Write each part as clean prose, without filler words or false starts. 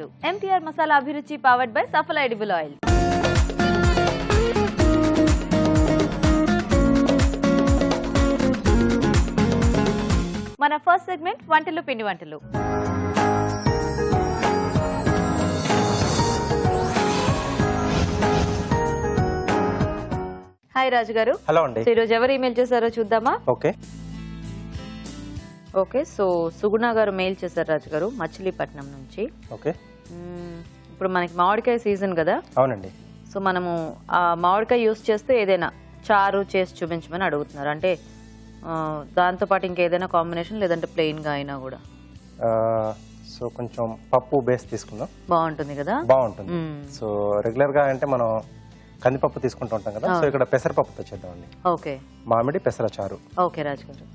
To MTR masala అభిరుచి powered by Safal edible oil. మన first segment వంటలు పిండి వంటలు. హాయ్ రాజు గారు. హలో అండి. ఈ రోజు ఎవరు ఈమెయిల్ చేశారో చూద్దామా? ఓకే సో సుగుణ గారు మెయిల్ చేశారు రాజు గారు మచిలీపట్నం నుంచి. ఓకే ఇప్పుడు మనకి మామిడికాయ సీజన్ కదా. అవునండి. సో మనము ఆ మామిడికాయ యూస్ చేస్తే ఏదైనా చారు చేసి చూపించమని అడుగుతున్నారు. అంటే దాంతో పాటు ఇంకేదైనా కాంబినేషన్ లేదంటే ప్లెయిన్ గా అయినా కూడా. సో కొంచెం పప్పు బేస్ తీసుకుందాం. బాగుంటుంది కదా. బాగుంటుంది. సో రెగ్యులర్ గా అంటే మనం కందిపప్పు తీసుకుంటూ ఉంటాం కదా. సో ఇక్కడ పెసరపప్పుతో చేద్దామండి. ఓకే మామిడి పెసర చారు. ఓకే రాజు గారు.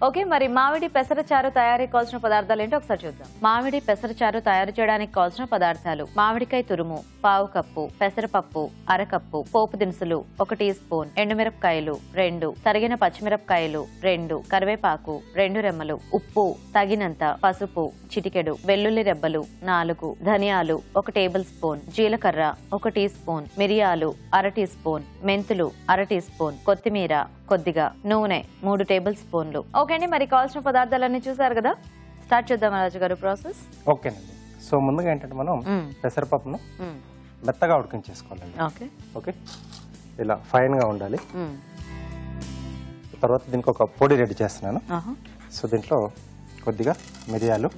ఓకే మరి మామిడి పెసర చారు తయారీకి కావాల్సిన పదార్థాలు ఏంటో ఒకసారి చూద్దాం. మామిడి పెసర చారు తయారు చేయడానికి కావాల్సిన పదార్థాలు: మామిడికాయ తురుము పావు కప్పు, పెసరపప్పు అరకప్పు, పోపు దినుసులు 1 టీ స్పూన్, ఎండుమిరపకాయలు 2, తరిగిన పచ్చిమిరపకాయలు 2, కరివేపాకు 2 రెమ్మలు, ఉప్పు తగినంత, పసుపు చిటికెడు, వెల్లుల్లి రెబ్బలు 4, ధనియాలు 1 టేబుల్ స్పూన్, జీలకర్ర 1 టీ స్పూన్, మిరియాలు 1/2 టీ స్పూన్, మెంతులు 1/2 టీ స్పూన్, కొత్తిమీర కొద్దిగా, నూనె 3 టేబుల్ స్పూన్లు. ఓకే అండి, మరి కావాల్సిన పదార్థాలన్నీ చూసారు కదా. స్టార్ట్ చేద్దాం రాజు గారు ప్రాసెస్. ఓకేనండి. సో ముందుగా ఏంటంటే మనం పెసరపప్పును మెత్తగా ఉడికించేసుకోవాలండి. ఓకే ఓకే ఇలా ఫైన్ గా ఉండాలి. తర్వాత దీనికి ఒక పొడి రెడీ చేస్తున్నాను. సో దీంట్లో కొద్దిగా మిరియాలు,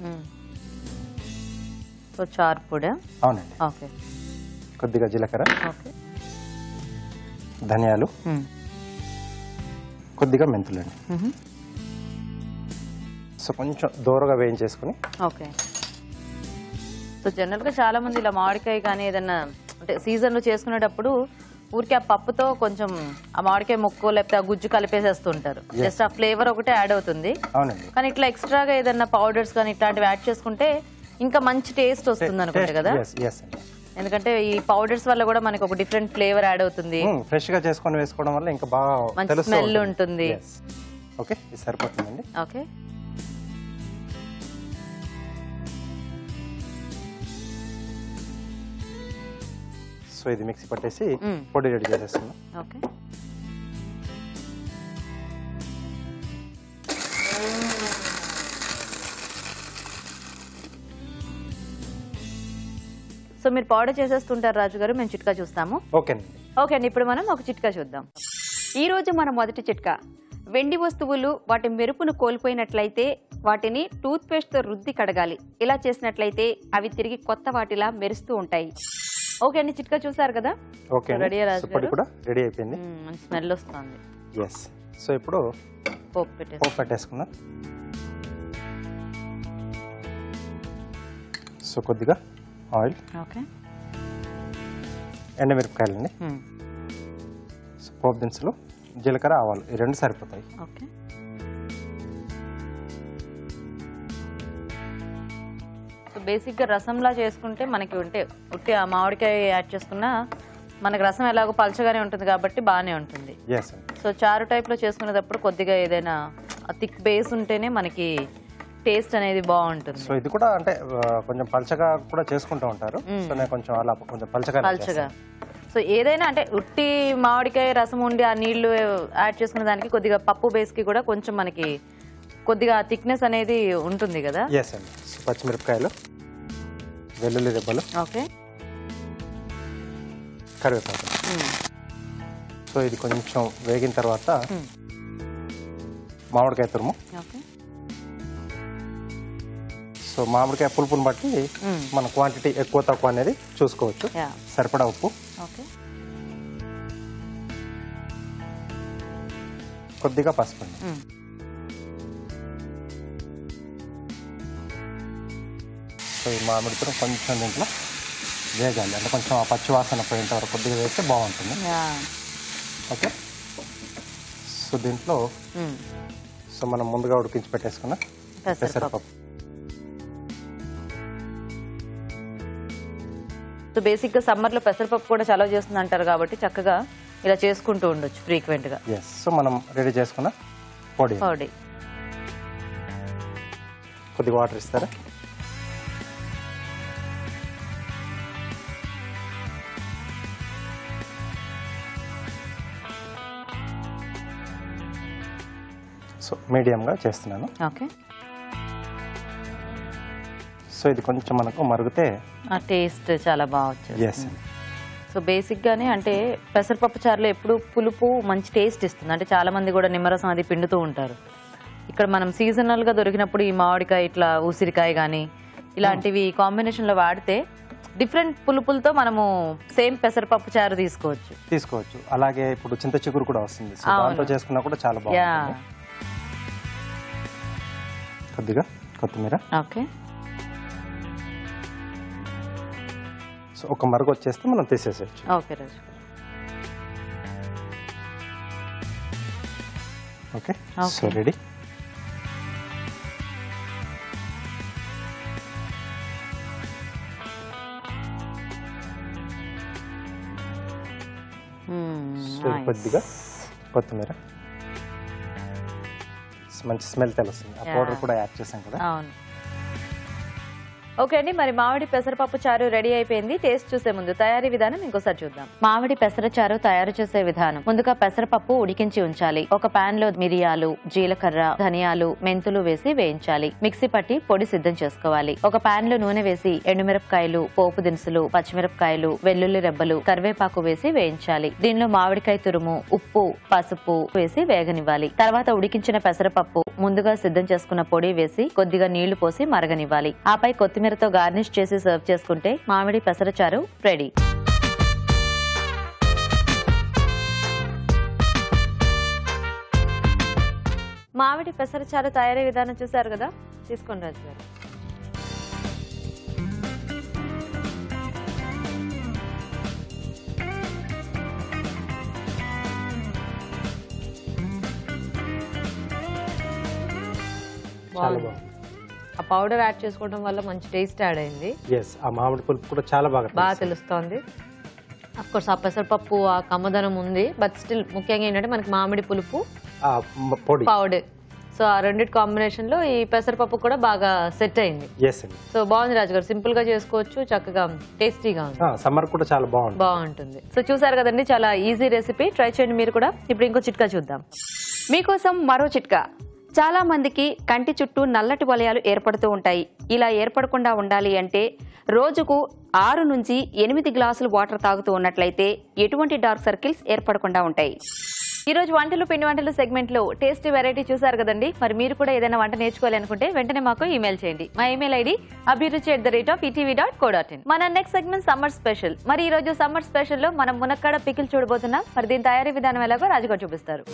సో చారు పొడి. అవునండి. ఓకే కొద్దిగా జీలకర్ర, ఓకే ధనియాలు, కొద్దిగా మెంతులండి. సో కొంచెం దూరగా వేయించేసుకుని. ఓకే సో జనరల్ గా చాలా మంది ఇలా మామిడికాయ కానీ ఏదన్నా అంటే సీజన్ లో చేసుకునేటప్పుడు ఊరికి ఆ పప్పుతో కొంచెం ఆ మామిడికాయ ముక్కు లేకపోతే ఆ గుజ్జు కలిపేసేస్తుంటారు. జస్ట్ ఆ ఫ్లేవర్ ఒకటే యాడ్ అవుతుంది. అవునండి. కానీ ఇట్లా ఎక్స్ట్రాగా ఏదన్నా పౌడర్స్ కానీ ఇట్లాంటివి యాడ్ చేసుకుంటే ఇంకా మంచి టేస్ట్ వస్తుంది అనుకుంటే కదా. ఎందుకంటే ఈ పౌడర్స్ వల్ల కూడా మనకి ఒక డిఫరెంట్ ఫ్లేవర్ యాడ్ అవుతుంది. ఫ్రెష్ గా చేసుకొని వేసుకోవడం వల్ల ఇంకా బాగా మంచి స్మెల్ ఉంటుంది. ఓకే ఇది సరిపోతుందండి. ఓకే సో ఇది మిక్సీ పట్టేసి పొడి రెడీ చేసేస్తున్నాం. ఓకే సో మీరు పౌడర్ చేసేస్తుంటారు రాజు గారు, మేము చిట్కా చూస్తాము. ఓకే అండి, ఇప్పుడు మనం ఒక చిట్కా చూద్దాం. ఈ రోజు మన మొదటి చిట్కా: వెండి వస్తువులు వాటి మెరుపును కోల్పోయినట్లయితే వాటిని టూత్ పేస్ట్ తో రుద్ది కడగాలి. ఇలా చేసినట్లయితే అవి తిరిగి కొత్త వాటిలా మెరుస్తూ ఉంటాయి. ఓకే అండి, చిట్కా చూసారు కదా. ఓకే రెడీ అయిపోయింది. మంచి స్మెల్ వస్తుంది. ఎస్. సో ఇప్పుడు పోపు పెట్టేసుకుందాం. సో కొద్దిగా ఆయిల్, ఓకే ఎండుమిరపకాయలండి, పోపు దినుసులు, జీలకర్ర, ఆవాలు ఈ 2 సరిపోతాయి. ఓకే సో బేసిక్ గా రసంలా చేసుకుంటే మనకి ఉట్టి ఆ మామిడికాయ యాడ్ చేసుకున్నా మనకి రసం ఎలాగో పలచగానే ఉంటుంది కాబట్టి బాగానే ఉంటుంది. సో చారు టైప్ లో చేసుకునేటప్పుడు కొద్దిగా ఏదైనా థిక్ బేస్ ఉంటేనే మనకి టేస్ట్ అనేది బాగుంటుంది. సో ఇది కూడా అంటే కొంచెం పలచగా కూడా చేసుకుంటూ ఉంటారు. సో నేను కొంచెం అలా కొంచెం పలచగా. సో ఏదైనా అంటే ఉట్టి మామిడికాయ రసం ఉండి ఆ నీళ్లు యాడ్ చేసుకునే దానికి కొద్దిగా పప్పు బేస్ కి కూడా కొంచెం మనకి కొద్దిగా థిక్నెస్ అనేది ఉంటుంది కదా. ఎస్ అండి. పచ్చిమిరపకాయలు, వెల్లుల్లి రెబ్బలు, ఓకే కరివేపాకు. సో ఇది కొంచెం వేగిన తర్వాత మామిడికాయ తురుము. ఓకే సో మామిడికాయ పులుపుని బట్టి మన క్వాంటిటీ ఎక్కువ తక్కువ అనేది చూసుకోవచ్చు. సరిపడా ఉప్పు, ఓకే కొద్దిగా పసుపు. సో ఈ మామిడి తురుము కొంచెం దీంట్లో వేగాలి, అంటే కొంచెం ఆ పచ్చి వాసన పోయేంత వరకు కొద్దిగా వేస్తే బాగుంటుంది. ఓకే. సో దీంట్లో సో మనం ముందుగా ఉడికించి పెట్టేసుకున్న పెసరపప్పు. సో బేసిక్ గా సమ్మర్ లో పెసరపప్పు కూడా చలవ చేస్తుంది అంటారు కాబట్టి చక్కగా ఇలా చేసుకుంటూ ఉండొచ్చు ఫ్రీక్వెంట్ గా. సో మనం రెడీ చేసుకున్న పొడి కొద్దిగా వాటర్ ఇస్తారా? సో మీడియంగా చేస్తున్నాను. ఓకే. సో ఇది కొంచెం మనకు మరిగితే ఆ టేస్ట్ చాలా బాగా ఎస్ వచ్చింది. సో బేసిక్గానే అంటే పెసరపప్పు చారులో ఎప్పుడు పులుపు మంచి టేస్ట్ ఇస్తుంది. అంటే చాలా మంది కూడా నిమ్మరసం అది పిండుతూ ఉంటారు. ఇక్కడ మనం సీజనల్గా దొరికినప్పుడు ఈ మామిడికాయ ఇట్లా ఉసిరికాయ కానీ ఇలాంటివి కాంబినేషన్లో వాడితే డిఫరెంట్ పులుపులతో మనము సేమ్ పెసరపప్పు చారు తీసుకోవచ్చు. అలాగే ఇప్పుడు చింత చిగురు కూడా వస్తుంది, సో దాంతో చేసుకున్నా కూడా చాలా బాగుంటుంది. కొద్దిగా కొత్తిమీర. ఓకే. సో ఒక మరుగు వచ్చేస్తే మనం తీసేసేయచ్చు. ఓకే రాజు. ఓకే. So ready. కొద్దిగా కొత్తిమీర, మంచి స్మెల్ తెలుస్తుంది. ఆ పౌడర్ కూడా యాడ్ చేసాం కదా. అవును. ఓకే అండి, మరి మామిడి పెసరపప్పు చారు రెడీ అయిపోయింది. టేస్ట్ చూసే ముందు తయారీ విధానం ఇంకోసారి చూద్దాం. మామిడి పెసర చారు తయారు చేసే విధానం. ముందుగా పెసరపప్పు ఉడికించి ఉంచాలి. ఒక పాన్ లో మిరియాలు, జీలకర్ర, ధనియాలు, మెంతులు వేసి వేయించాలి. మిక్సీ పట్టి పొడి సిద్ధం చేసుకోవాలి. ఒక పాన్ లో నూనె వేసి ఎండుమిరపకాయలు, పోపు దినుసులు, పచ్చిమిరపకాయలు, వెల్లుల్లి రెబ్బలు, కరివేపాకు వేసి వేయించాలి. దీనిలో మామిడికాయ తురుము, ఉప్పు, పసుపు వేసి వేగనివ్వాలి. తర్వాత ఉడికించిన పెసరపప్పు, ముందుగా సిద్ధం చేసుకున్న పొడి వేసి కొద్దిగా నీళ్లు పోసి మరగనివ్వాలి. ఆపై కొత్తిమీరతో గార్నిష్ చేసి సర్వ్ చేసుకుంటే మామిడి పెసరచారు రెడీ. మామిడి పెసరచారు తయారీ విధానం చూసారు కదా, తీసుకోండి రాజు గారు. చాలా బాగుంది. ఆ పౌడర్ యాడ్ చేసుకోవడం వల్ల మంచి టేస్ట్ యాడ్ అయింది. ఎస్, ఆ మామిడి పులుపు కూడా చాలా బాగా తెలుస్తోంది. అఫ్ కోర్స్ ఆ పెసరపప్పు ఆ కమ్మదనం ఉంది, బట్ స్టిల్ ముఖ్యంగా ఏంటంటే మనకి మామిడి పులుపు పౌడర్, సో ఆ రెండింటి కాంబినేషన్ లో ఈ పెసరపప్పు కూడా బాగా సెట్ అయింది. సో బాగుంది రాజు గారు, సింపుల్ గా చేసుకోవచ్చు, చక్కగా టేస్టీగా ఉంది. సమ్మర్ కూడా చాలా బాగుంటుంది. సో చూసారు కదండి, చాలా ఈజీ రెసిపీ, ట్రై చేయండి మీరు కూడా. ఇప్పుడు ఇంకో చిట్కా చూద్దాం. మీకోసం మరో చిట్కా. చాలా మందికి కంటి చుట్టూ నల్లటి వలయాలు ఏర్పడుతూ ఉంటాయి. ఇలా ఏర్పడకుండా ఉండాలి అంటే రోజుకు 6 నుంచి 8 గ్లాసులు వాటర్ తాగుతూ ఉన్నట్లయితే ఎటువంటి డార్క్ సర్కిల్స్ ఏర్పడకుండా ఉంటాయి. ఈ రోజు వంటలు పిండి వంటలు సెగ్మెంట్ లో టేస్టీ వెరైటీ చూసారు కదండి. మరి మీరు కూడా ఏదైనా వంట నేర్చుకోవాలనుకుంటే వెంటనే మాకు ఈమెయిల్ చేయండి. మా ఈమెయిల్ ఐడి abhiruchi@etv.co.in. మన నెక్స్ట్ సెగ్మెంట్ సమ్మర్ స్పెషల్. మరి ఈ రోజు సమ్మర్ స్పెషల్ లో మనం మునక్కాడ పికిల్ చూడబోతున్నాం. మరి దీని తయారీ విధానం ఎలాగో రాజుగారు చూపిస్తారు.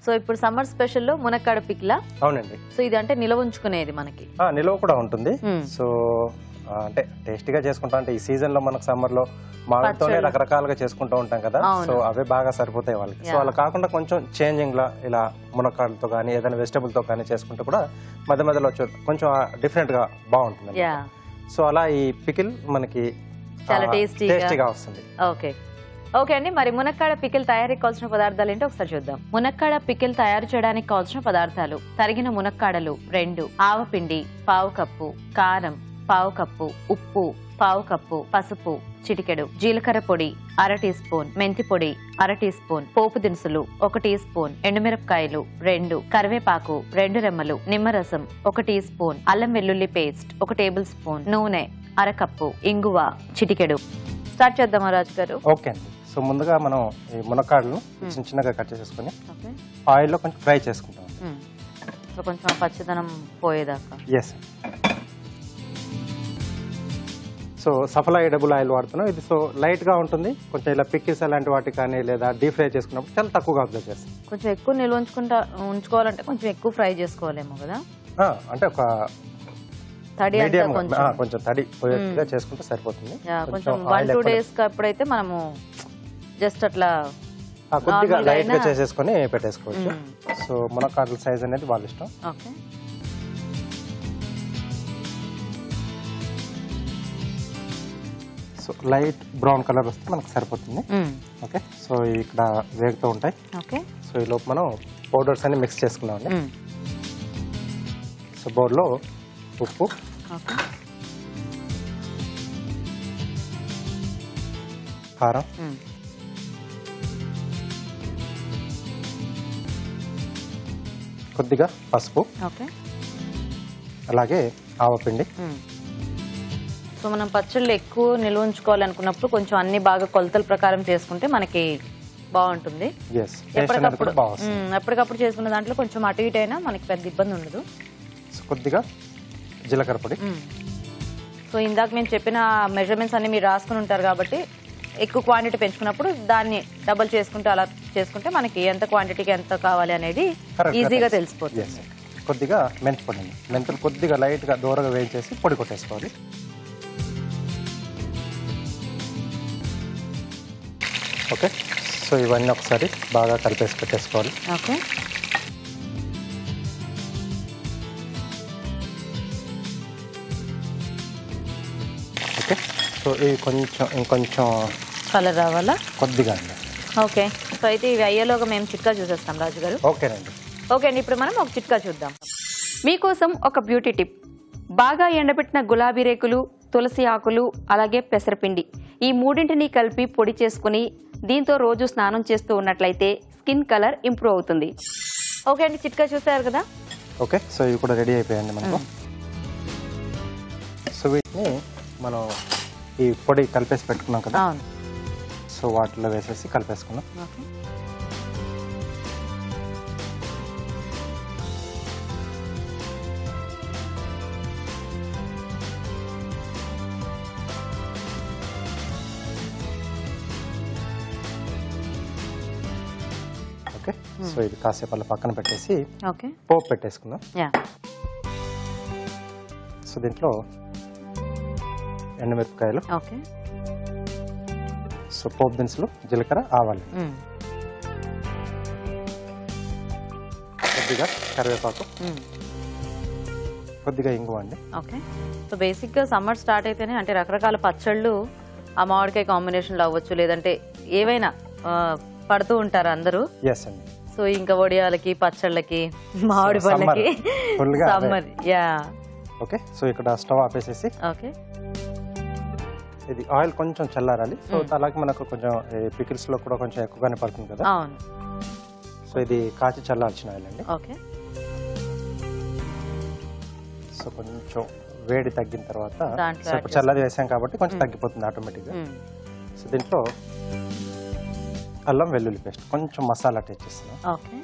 సో ఇప్పుడు సమ్మర్ స్పెషల్ లో మునక్కాడ పికిలా. అవునండి. సో ఇది అంటే నిల్వ ఉంచుకునేది, మనకి నిల్వ కూడా ఉంటుంది. సో అంటే టేస్టీగా చేసుకుంటాం. అంటే ఈ సీజన్ లో మనకు సమ్మర్ లో మామిడితోనే రకరకాలుగా చేసుకుంటూ ఉంటాం కదా, సో అవే బాగా సరిపోతాయి వాళ్ళకి. సో అలా కాకుండా కొంచెం చేంజింగ్ లా ఇలా మునక్కాడలతో కానీ ఏదైనా వెజిటబుల్ తో కానీ చేసుకుంటే కూడా మధ్య మధ్యలో కొంచెం డిఫరెంట్ గా బాగుంటుంది. సో అలా ఈ పికిల్ మనకి చాలా టేస్టీగా వస్తుంది. ఓకే అండి, మరి మునక్కాడ పికిల్ తయారీకి కావాల్సిన పదార్థాలు ఏంటో ఒకసారి చూద్దాం. మునక్కాడ పికిల్ తయారు చేయడానికి కావాల్సిన పదార్థాలు: తరిగిన మునక్కాడలు 2, ఆవపిండి 1/2 కప్పు, కారం 1/2 కప్పు, ఉప్పు 1/2 కప్పు, పసుపు చిటికెడు, జీలకర్ర పొడి 1/2 టీ స్పూన్, మెంతి పొడి 1/2 టీ స్పూన్, పోపు దినుసులు 1 టీ స్పూన్, ఎండుమిరపకాయలు 2, కరివేపాకు 2 రెమ్మలు, నిమ్మరసం 1 టీ స్పూన్, అల్లం వెల్లుల్లి పేస్ట్ 1 టేబుల్ స్పూన్, నూనె 1/2 కప్పు, ఇంగువ చిటికెడు. స్టార్ట్ చేద్దామా రాజు గారు? ఓకే అండి. సో ముందుగా మనం ఈ మునక్కాడలను చిన్న చిన్నగా కట్ చేసేసుకుని ఆయిల్లో కొంచెం ఫ్రై చేసుకుంటాం. సో కొంచెం పచ్చదనం పోయేదాకా. ఎస్. సో సఫలా ఎడబుల్ ఆయిల్ వాడుతున్నాం. ఇది సో లైట్ గా ఉంటుంది. కొంచెం ఇలా పిక్కిల్స్ అలాంటి వాటికి కానీ లేదా డీప్ ఫ్రై చేసుకున్నప్పుడు చాలా తక్కువగా అబ్జర్వ్ చేస్తాం. కొంచెం ఎక్కువ నిల్వ ఉంచుకోవాలంటే కొంచెం ఎక్కువ ఫ్రై చేసుకోవాలేమో కదా. అంటే ఒక మీడియం కొంచెం తడి పోయేట్టుగా చేసుకుంటే సరిపోతుంది. కొంచెం 1-2 డేస్ అప్పుడైతే మనము జస్ట్ అట్లా కొద్దిగా లైట్ గా చేసేసుకొని పెట్టేసుకోవచ్చు. సో మునక్కాడల సైజ్ అనేది వాళ్ళ ఇష్టం. Okay. So light brown colour వస్తే మనకు సరిపోతుంది. ఓకే. సో ఇక్కడ వేగుతూ ఉంటాయి. ఓకే. సో ఈ లోపు మనం పౌడర్స్ అన్ని మిక్స్ చేసుకున్నామండి. సో బౌల్లో ఉప్పు, కారం, కొద్దిగా పసుపు, ఓకే, అలాగే ఆవపిండి. సో మనం పచ్చళ్ళు ఎక్కువ నిల్వ ఉంచుకోవాలనుకున్నప్పుడు కొంచెం అన్ని బాగా కొలతల ప్రకారం చేసుకుంటే మనకి బాగుంటుంది. ఎప్పటికప్పుడు చేసుకున్న దాంట్లో కొంచెం అటు ఇటు అయినా మనకి పెద్ద ఇబ్బంది ఉండదు. కొద్దిగా జీలకర్ర పొడి. సో ఇందాక మేము చెప్పిన మెజర్మెంట్స్ అన్ని మీరు రాసుకుని ఉంటారు కాబట్టి ఎక్కువ క్వాంటిటీ పెంచుకున్నప్పుడు దాన్ని డబుల్ చేసుకుంటే అలా చేసుకుంటే మనకి ఎంత క్వాంటిటీకి ఎంత కావాలి అనేది ఈజీగా తెలిసిపోతుంది. కొద్దిగా మెంతి పొడి, మెంతులు కొద్దిగా లైట్గా దూరగా వేయించేసి పొడి కొట్టేసుకోవాలి. ఓకే, సో ఇవన్నీ ఒకసారి బాగా కలిపేసి పెట్టేసుకోవాలి. ఓకే, ఓకే, సో ఇవి ఇంకొంచెం కలర్ రావాలా కొద్దిగా అండి. ఓకే, సో అయితే ఇవి అయ్యేలోగా మేము చిట్కా చూసేస్తాం రాజు గారు. ఓకేనండి. ఓకే అండి, ఇప్పుడు మనం ఒక చిట్కా చూద్దాం. మీకోసం ఒక బ్యూటీ టిప్. బాగా ఎండబెట్టిన గులాబీ రేకులు, తులసి ఆకులు, అలాగే పెసరపిండి, ఈ మూడింటిని కలిపి పొడి చేసుకుని దీంతో రోజు స్నానం చేస్తూ ఉన్నట్లయితే స్కిన్ కలర్ ఇంప్రూవ్ అవుతుంది. ఓకే అండి, చిట్కా చూసారు కదా. ఓకే, సో ఇవి కూడా రెడీ అయిపోయాయండి మనకు. సో వీటిని మనం ఈ పొడి కలిపేసి పెట్టుకున్నాం కదా, సో వాటిలో వేసేసి కలిపేసుకున్నాం. ఓకే, సో ఇది కాసేపు అలా పక్కన పెట్టేసి పోపు పెట్టేసుకుందాం. సో దీంట్లో ఎండుమిరపకాయలు, సో పోపు దినుసులు, జీలకర్ర, ఆవాలు, కొద్దిగా కరివేపాకు, కొద్దిగా ఇంగువ అండి. ఓకే, సో బేసిక్ గా సమ్మర్ స్టార్ట్ అయితేనే అంటే రకరకాల పచ్చళ్ళు ఆ మామిడికాయ కాంబినేషన్ లో అవ్వచ్చు, లేదంటే ఏవైనా పడుతూ ఉంటారు అందరూ. సో ఇంకా వడియాలకి, పచ్చళ్ళకి, మామిడి పళ్ళకి సమ్మర్. ఓకే, సో ఇక్కడ స్టవ్ ఆపేసేసి ఓకే ఇది ఆయిల్ కొంచెం చల్లారాలి. సో అలాగే మనకు కొంచెం పికిల్స్ లో కూడా కొంచెం ఎక్కువగానే పడుతుంది కదా. అవును. సో ఇది కాచి చల్లార్చిన ఆయిల్ అండి. ఓకే, సో కొంచెం వేడి తగ్గిన తర్వాత ఇప్పుడు చల్లది వేసాం కాబట్టి కొంచెం తగ్గిపోతుంది ఆటోమేటిక్ గా. సో దీంట్లో అల్లం వెల్లుల్లి పేస్ట్, కొంచెం మసాలా టేస్ట్ చేస్తున్నాం. ఓకే,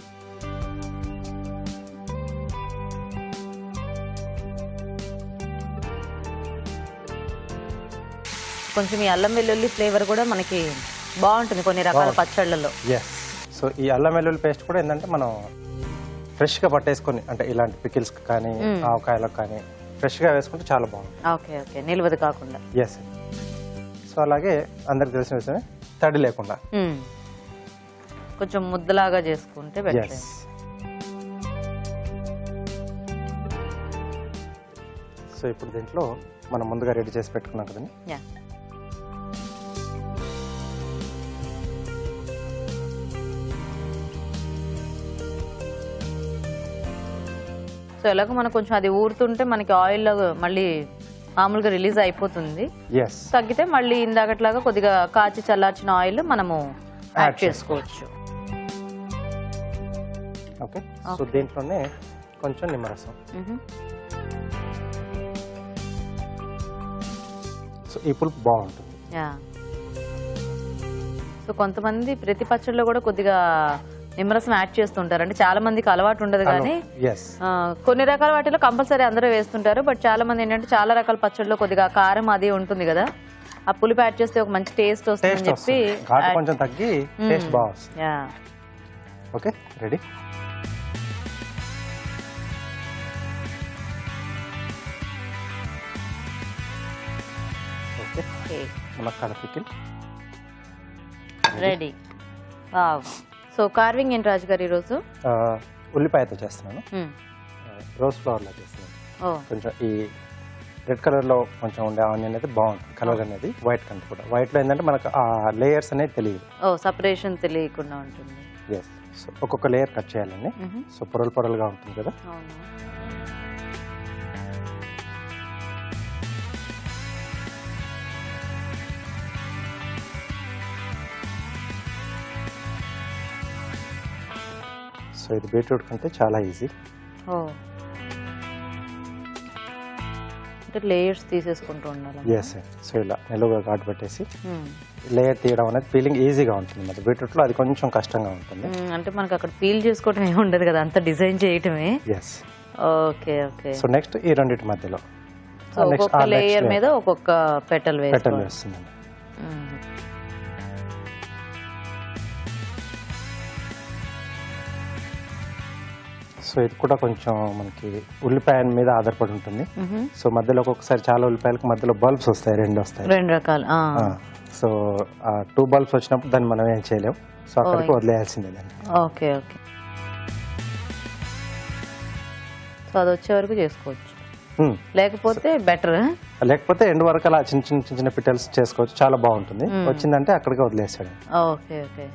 కొంచెం ఈ అల్లం వెల్లుల్లి ఫ్లేవర్ కూడా మనకి బాగుంటుంది కొన్ని రకాల పచ్చళ్ళలో. సో ఈ అల్లం వెల్లుల్లి పేస్ట్ కూడా ఏంటంటే మనం ఫ్రెష్ గా పట్టేసుకొని, అంటే ఇలాంటి పికిల్స్ కానీ ఆవకాయలకు కానీ ఫ్రెష్ గా వేసుకుంటే చాలా బాగుంటుంది. ఓకే ఓకే, నిల్వది కాకుండా. సో అలాగే అందరికి తెలిసిన విషయమే, తడి లేకుండా కొంచెం ముద్దలాగా చేసుకుంటే బెటర్. సో ఇప్పుడు దీంట్లో మనం ముందుగా రెడీ చేసి పెట్టుకున్నాం కదండి. సో ఎలాగో మనకు కొంచెం అది ఊరుతుంటే మనకి ఆయిల్ మళ్ళీ మామూలుగా రిలీజ్ అయిపోతుంది. తగ్గితే మళ్ళీ ఇందాకట్లాగా కొద్దిగా కాచి చల్లార్చిన ఆయిల్ మనము యాడ్ చేసుకోవచ్చు. ఓకే, సో దీంట్లోనే కొంచెం నిమ్మరసం. సో ఈ పులుపు బాగుంటుంది. సో కొంతమంది ప్రతి పచ్చడిలో కూడా కొద్దిగా నిమ్మరసం యాడ్ చేస్తుంటారు. అంటే చాలా మందికి అలవాటు ఉండదు కానీ కొన్ని రకాల వాటిలో కంపల్సరీ అందరూ వేస్తుంటారు. బట్ చాలా మంది ఏంటంటే చాలా రకాల పచ్చడిలో కొద్దిగా కారం అది ఉంటుంది కదా, ఆ పులుపు యాడ్ చేస్తే ఒక మంచి టేస్ట్ వస్తుందని చెప్పి కొంచెం తగ్గి టేస్ట్ బాగుంది. Okay, ready. మునక్కాడ పికిల్ రెడీ. సో కార్వింగ్ ఏంటి రాజు గారు ఈరోజు? ఉల్లిపాయతో చేస్తున్నాను, రోజ్ ఫ్లవర్ లా చేస్తున్నాను. కొంచెం ఈ రెడ్ కలర్ లో కొంచెం ఉండే ఆనియన్ అనేది బాగుంటుంది, కలర్ అనేది వైట్ కంటే కూడా. వైట్ లో ఏంటంటే మనకు ఆ లేయర్స్ అనేది తెలియదు, సపరేషన్ తెలియకుండా ఉంటుంది. సో ఒక్కొక్క లేయర్ కట్ చేయాలండి. సో పొరలు పొరలుగా ఉంటుంది కదా. ఇది బీట్రూట్ కంటే చాలా ఈజీ. అంటే లేయర్స్ తీసేసుకుంటూ ఉండాలి. ఎస్. సో ఇలా నిలువుగా ఘాటు పెట్టేసి లేయర్ తీయడం అనేది పీలింగ్ ఈజీగా ఉంటుంది. మరి బీట్రూట్లో అది కొంచెం కష్టంగా ఉంటుంది. అంటే మనకు అక్కడ పీల్ చేసుకోవడం ఏమి ఉండదు కదా, అంత డిజైన్ చేయటమే. Yes. Okay okay. So next ఈ రెండింటి మధ్యలో ఒక్కొక్క లేయర్ మీద ఒక్కొక్క పెటల్ వేస్తుందండి. సో ఇది కూడా కొంచెం మనకి ఉల్లిపాయ మీద ఆధారపడి ఉంటుంది. సో మధ్యలో ఒక్కొక్కసారి చాలా ఉల్లిపాయలకు మధ్యలో బల్బ్స్ వస్తాయి, 2 వస్తాయి, 2 రకాలు. సో ఆ 2 బల్బ్స్ వచ్చినప్పుడు దాన్ని మనం ఏం చేయలేం. సో అక్కడికి వదిలేయాల్సిందే దాన్ని. Okay okay. సో అది వచ్చే వరకు చేసుకోవచ్చు, లేకపోతే బెటర్. లేకపోతే ఎండ్ వరకు అలా చిన్న చిన్న చిన్న చిన్న పిటల్స్ చేసుకోవచ్చు, చాలా బాగుంటుంది. వచ్చిందంటే అక్కడికి వదిలేసాడు. Okay okay.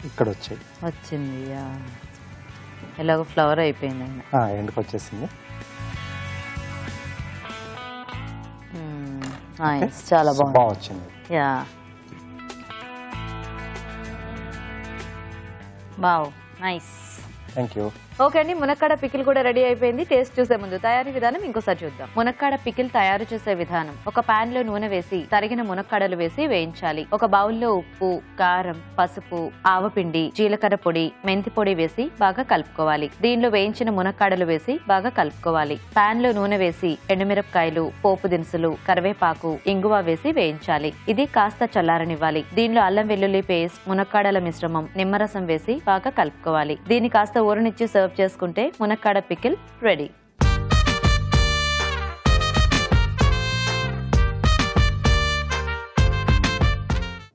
ఇక్కడ వచ్చింది, ఎలాగో ఫ్లవర్ అయిపోయింది, ఎండ్కి వచ్చేసింది. చాలా బాగా వచ్చింది. Yeah, wow, nice. Thank you. Okay అండి, మునక్కాడ పికిల్ కూడా రెడీ అయిపోయింది. టేస్ట్ చూసే ముందు తయారీ విధానం ఇంకోసారి చూద్దాం. మునక్కాడ పికిల్ తయారు చేసే విధానం: ఒక పాన్ లో నూనె వేసి తరిగిన మునక్కాడలు వేసి వేయించాలి. ఒక బౌల్లో ఉప్పు, కారం, పసుపు, ఆవపిండి, జీలకర్ర పొడి, మెంతి పొడి వేసి బాగా కలుపుకోవాలి. దీనిలో వేయించిన మునక్కాడలు వేసి బాగా కలుపుకోవాలి. పాన్ లో నూనె వేసి ఎండుమిరపకాయలు, పోపు దినుసులు, కరివేపాకు, ఇంగువ వేసి వేయించాలి. ఇది కాస్త చల్లారనివ్వాలి. దీనిలో అల్లం వెల్లుల్లి పేస్ట్, మునక్కాడల మిశ్రమం, నిమ్మరసం వేసి బాగా కలుపుకోవాలి. దీన్ని కాస్త ఊరనిచ్చి సర్వ్ చేసుకుంటే మునక్కాడ పికిల్ రెడీ.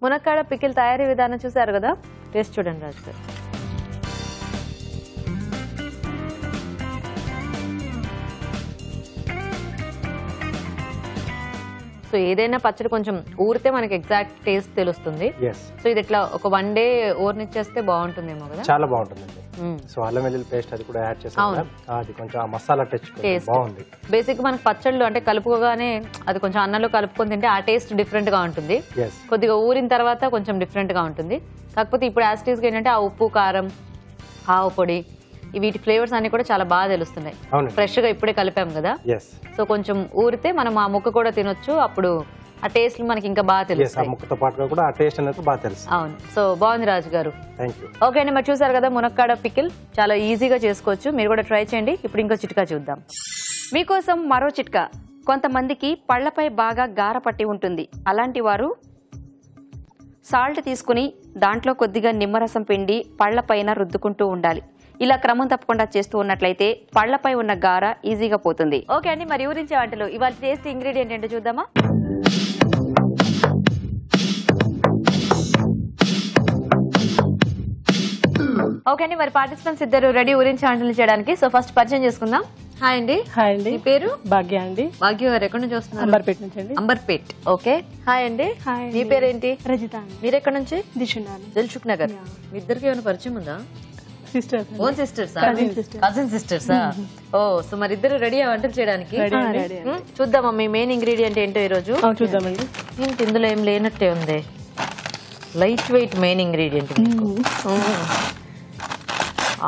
మునక్కాడ పికిల్ తయారీ విధానం చూసారు కదా, టేస్ట్ చూడండి రాజు గారు. సో ఏదైనా పచ్చడి కొంచెం ఊరితే మనకి ఎగ్జాక్ట్ టేస్ట్ తెలుస్తుంది. సో ఇది ఇట్లా ఒక 1 డే ఊరనిచ్చేస్తే బాగుంటుందేమో కదా. చాలా బాగుంటుంది. సో అల్లం వెల్లుల్లి పేస్ట్ అది కూడా యాడ్ చేస్తాం, అది కొంచెం ఆ మసాలా టచ్ బాగుంది. బేసిక్ మనకి పచ్చళ్ళు అంటే కలుపుకోగానే అది కొంచెం అన్నంలో కలుపుకొని తింటే ఆ టేస్ట్ డిఫరెంట్ గా ఉంటుంది. కొద్దిగా ఊరిన తర్వాత కొంచెం డిఫరెంట్ గా ఉంటుంది. కాకపోతే ఇప్పుడు యాస్టీస్ గా ఏంటంటే ఆ ఉప్పు, కారం, ఆవు పొడి, వీటి ఫ్లేవర్స్ అన్ని కూడా చాలా బాగా తెలుస్తున్నాయి. ఫ్రెష్ గా ఇప్పుడే కలిపాం కదా. సో కొంచెం ఊరితే మనం ఆ ముక్క కూడా తినొచ్చు, అప్పుడు ఆ టేస్ట్ మనకి ఇంకా బాగా తెలుస్తుంది. అవును. సో బాగుంది రాజు గారు. ఓకే అండి, మరి చూసారు కదా మునక్కాడ పికిల్ చాలా ఈజీగా చేసుకోవచ్చు, మీరు కూడా ట్రై చేయండి. ఇప్పుడు ఇంకో చిట్కా చూద్దాం. మీకోసం మరో చిట్కా. కొంతమందికి పళ్లపై బాగా గార పట్టి ఉంటుంది. అలాంటి వారు సాల్ట్ తీసుకుని దాంట్లో కొద్దిగా నిమ్మరసం పిండి పళ్లపైన రుద్దుకుంటూ ఉండాలి. ఇలా క్రమం తప్పకుండా చేస్తూ ఉన్నట్లయితే పళ్లపై ఉన్న గార ఈజీగా పోతుంది. ఓకే అండి, మరి ఊరించే వంటలు ఇవాళ టేస్ట్ ఇంగ్రీడియంట్ ఏంటో చూద్దామా. ఓకే అండి, మరి పార్టిసిపెంట్స్ ఇద్దరు రెడీ ఊరించే వంటలు చేయడానికి. సో ఫస్ట్ పరిచయం చేసుకుందాం. హాయ్ అండి. హాయ్ అండి. మీ పేరు? భాగ్య అండి. భాగ్య గారు ఎక్కడి నుంచి వస్తున్నారు? అంబర్పేట్ నుంచి అండి. అంబర్పేట్. ఓకే. హాయ్ అండి. మీ పేరేంటి? రజిత. మీరు ఎక్కడి నుంచి? దిల్సుఖ్ నగర్. మీ ఇద్దరికి ఏమైనా పరిచయం ఉందా? సిస్టర్స్. Own sisters? కజిన్ సిస్టర్సా? ఓ, సో మరి ఇద్దరు రెడీ వంటలు చేయడానికి. చూద్దామా మీ మెయిన్ ఇంగ్రీడియంట్ ఏంటో ఈ రోజు. చూద్దామండి. ఇందులో ఏం లేనట్టే ఉంది. లైట్ వెయిట్ మెయిన్ ఇంగ్రీడియంట్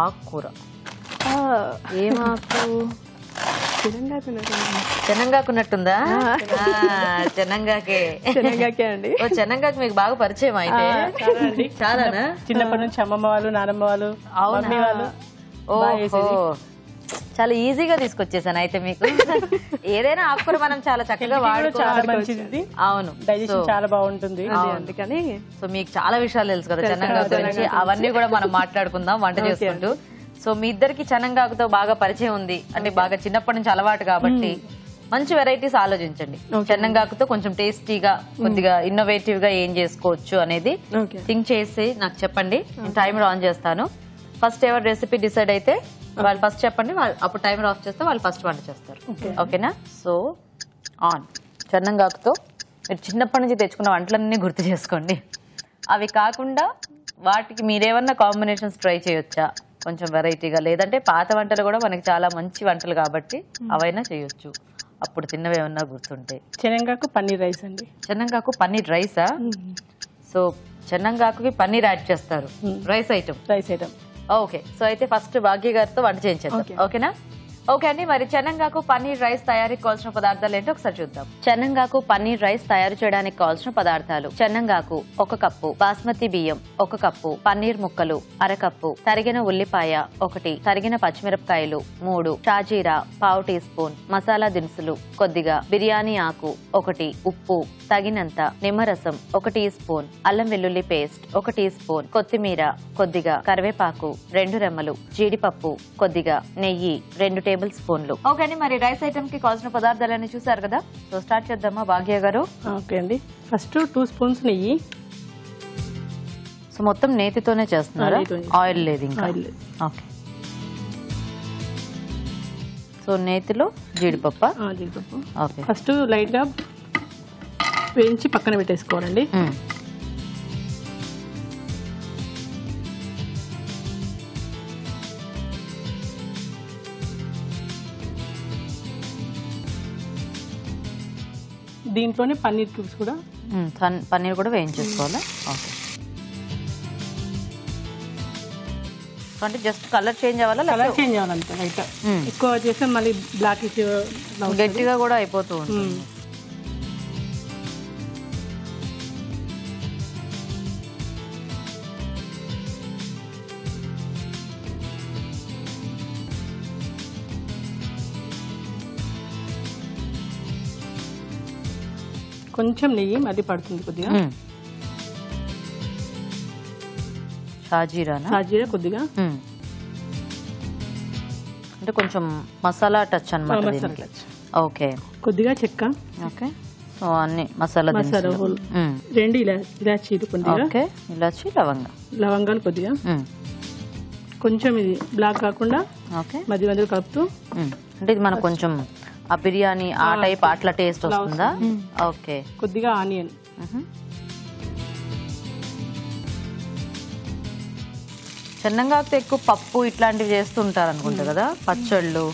ఆకుకూర. ఏమాకు? చెనంగాకున్నట్టుందా? చెనంగాకే అండి. ఓ, చెనంగాకు మీకు బాగా పరిచయం అయితే. చాలానా? చిన్నప్పటి నుంచి అమ్మమ్మ వాళ్ళు, నానమ్మ వాళ్ళు, మమ్మీ వాళ్ళు. చాలా ఈజీగా తీసుకొచ్చేసాను అయితే మీకు. ఏదైనా ఆకుకూర మనం చాలా చక్కగా వాడుకోవచ్చు. అవును, డైజెషన్ చాలా బాగుంటుంది. అందుకని సో మీకు చాలా విషయాలు తెలుసు కదా చెనంగాకు గురించి. అవన్నీ కూడా మనం మాట్లాడుకుందాం వంట చేసుకుంటూ. సో మీ ఇద్దరికి చెనంగాకుతో బాగా పరిచయం ఉంది అంటే బాగా చిన్నప్పటి నుంచి అలవాటు కాబట్టి మంచి వెరైటీస్ ఆలోచించండి. చెనంగాకుతో కొంచెం టేస్టీగా కొద్దిగా ఇన్నోవేటివ్ గా ఏం చేసుకోవచ్చు అనేది థింక్ చేసి నాకు చెప్పండి. నేను టైమర్ ఆన్ చేస్తాను. ఫస్ట్ ఎవరు రెసిపీ డిసైడ్ అయితే వాళ్ళు ఫస్ట్ చెప్పండి, అప్పుడు టైమర్ ఆఫ్ చేస్తే వాళ్ళు ఫస్ట్ వంట చేస్తారు. ఓకేనా? So on. చెనంగాకుతో మీరు చిన్నప్పటి నుంచి తెచ్చుకున్న వంటలన్నీ గుర్తు చేసుకోండి. అవి కాకుండా వాటికి మీరేమన్నా కాంబినేషన్స్ ట్రై చేయొచ్చా కొంచెం వెరైటీగా, లేదంటే పాత వంటలు కూడా మనకి చాలా మంచి వంటలు కాబట్టి అవైనా చేయొచ్చు. అప్పుడు తిన్నవి ఏమన్నా గుర్తుంటే? శనగకు పన్నీర్ రైస్ అండి. చెన్నంగాకు పన్నీర్ రైసా? సో చెన్నంగాకుకి పన్నీర్ యాడ్ చేస్తారు, rice item. Rice item. Okay, so అయితే ఫస్ట్ భాగ్య గారితో వంట చేయించేద్దాం. ఓకేనా? ఓకే అండి, మరి చెన్నంగాకు పన్నీర్ రైస్ తయారీకి కావాల్సిన పదార్థాలు ఏంటో ఒకసారి చూద్దాం. చెన్నంగాకు పన్నీర్ రైస్ తయారు చేయడానికి కావాల్సిన పదార్థాలు: చెన్నంగాకు 1 కప్పు, బాస్మతి బియ్యం 1 కప్పు, పన్నీర్ ముక్కలు 1/2 కప్పు, తరిగిన ఉల్లిపాయ 1, తరిగిన పచ్చిమిరపకాయలు 3, షాజీరా 1/2 టీ స్పూన్, మసాలా దినుసులు కొద్దిగా, బిర్యానీ ఆకు 1, ఉప్పు తగినంత, నిమ్మరసం 1 టీ స్పూన్, అల్లం వెల్లుల్లి పేస్ట్ 1 టీ స్పూన్, కొత్తిమీర కొద్దిగా, కరివేపాకు 2 రెమ్మలు, జీడిపప్పు కొద్దిగా, నెయ్యి 2 టేబుల్ స్పూన్లు. ఓకే అండి, మరి రైస్ ఐటమ్ కి కావాల్సిన పదార్థాలన్నీ చూసారు కదా, సో స్టార్ట్ చేద్దామా భాగ్య గారు? ఓకే అండి, ఫస్ట్ 2 స్పూన్స్ నెయ్యి. సో మొత్తం నేతితోనే చేస్తున్నారా? ఆయిల్ లేదు ఇంకా? ఓకే, సో నేతిలో జీడిపప్పు. జీడిపప్పు ఓకే, ఫస్ట్ లైట్ గా వేయించి పక్కన పెట్టేసుకోవాలండి. దీంట్లోనే పన్నీర్ క్యూబ్స్ కూడా, పన్నీర్ కూడా వేయించేసుకోవాలా? ఓకే, అంటే జస్ట్ కలర్ చేంజ్ అవ్వాలా? కలర్ చేంజ్ అవ్వాలంటే లైట్ ఎక్కువ చేస్తే మళ్ళీ బ్లాక్ గట్టిగా కూడా అయిపోతూ ఉంటుంది. కొంచెం నెయ్యి మళ్ళీ పడుతుంది కొద్దిగా. షాజీరా కొద్దిగా, అంటే కొంచెం మసాలా టచ్ అన్నమాట. ఓకే, కొద్దిగా చెక్క. ఓకే, సో అన్ని మసాలా 2 ఇలాచీలు కొద్దిగా. ఓకే, ఇలాచీ లవంగాలు కొద్దిగా, కొంచెం ఇది బ్లాక్ కాకుండా ఓకే మధ్య మధ్యలో కలుపుతూ. అంటే ఇది మనకు కొంచెం ఆ బిర్యానీ ఆ టైప్ అట్లా టేస్ట్ వస్తుందా? ఓకే, కొద్దిగా ఆనియన్. చెన్నంగాకు ఎక్కువ పప్పు ఇట్లాంటివి చేస్తుంటారు అనుకుంటా కదా, పచ్చళ్ళు.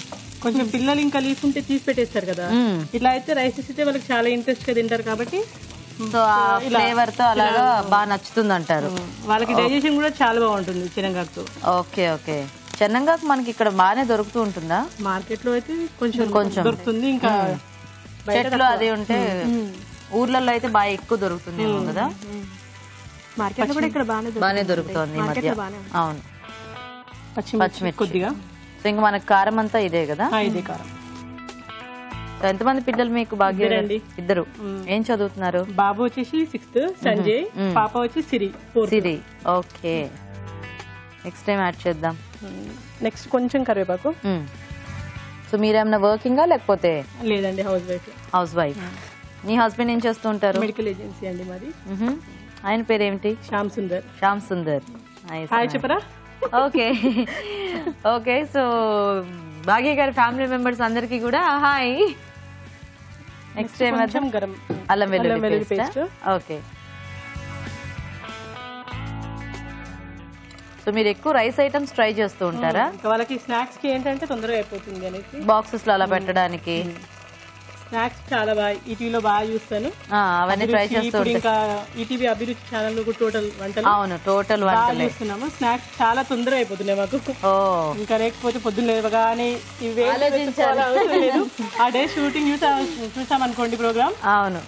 కొంచెం పిల్లలు ఇంకా లీఫ్ ఉంటే తీసి పెట్టేస్తారు కదా, ఇట్లా అయితే రైస్ ఇస్తే వాళ్ళకి చాలా ఇంట్రెస్ట్ గా తింటారు కాబట్టి సో ఆ ఫ్లేవర్ తో అలాగా బాగా నచ్చుతుంది అంటారు. వాళ్ళకి డైజెషన్ కూడా చాలా బాగుంటుంది చెన్నంగాకుతో. ఓకే ఓకే, చెన్నంగాకు మనకి ఇక్కడ బాగానే దొరుకుతూ ఉంటుందా? మార్కెట్ లో అయితే కొంచెం దొరుకుతుంది, ఇంకా చెట్లు అది ఉంటే ఊర్లలో అయితే బాగా ఎక్కువ దొరుకుతుంది కదా. మార్కెట్ కూడా ఇక్కడ బాగానే దొరుకుతుంది ఈ మధ్య. అవును, పచ్చిమిర్చి కొద్దిగా. సో ఇంకా మనకి కారం అంతా ఇదే కదా? ఇదే కారం. ఎంతమంది పిల్లలు మీకు? భాగ్య? 2. ఏం చదువుతున్నారు? బాబు వచ్చేసి 6th, సంజయ్. పాప వచ్చి సిరి. ఓకే, నెక్స్ట్ టైం యాడ్ చేద్దాం. నెక్స్ట్ కొంచెం కరివేపాకు. సో మీరేమన్నా వర్కింగా లేకపోతే? లేదండి, హౌస్ వైఫ్. మీ హస్బెండ్ ఏం చేస్తూ ఉంటారు? మెడికల్ ఏజెన్సీ అండి మాది. ఆయన పేరేమిటి? శ్యామ్ సుందర్. హాయ్ చెప్పరా? ఓకే ఓకే, సో భాగ్య గారి ఫ్యామిలీ మెంబర్స్ అందరికి కూడా హాయ్. నెక్స్ట్ టైం అల్లం వెల్లుల్లి పేస్ట్. ఓకే, సో మీరు ఎక్కువ రైస్ ఐటమ్స్ ట్రై చేస్తూ ఉంటారా? వాళ్ళకి స్నాక్స్ కి ఏంటంటే తొందరగా అయిపోతుంది అనేసి బాక్సెస్ లో అలా పెట్టడానికి. స్నాక్స్ చాలా బాగా ఈటీవీలో బాగా చూస్తాను, అవన్నీ ట్రై చేస్తూ. ఇంకా ఈటీవీ అభిరుచి ఛానల్ టోటల్ వంటలు. అవును, టోటల్ వంటలు చూస్తున్నాము. స్నాక్స్ చాలా తొందరగా అయిపోతున్నాయి మాకు. ఇంకా లేకపోతే పొద్దున్న లేవగానే లేదు, ఆ డే షూటింగ్ చూసామనుకోండి ప్రోగ్రామ్. అవును,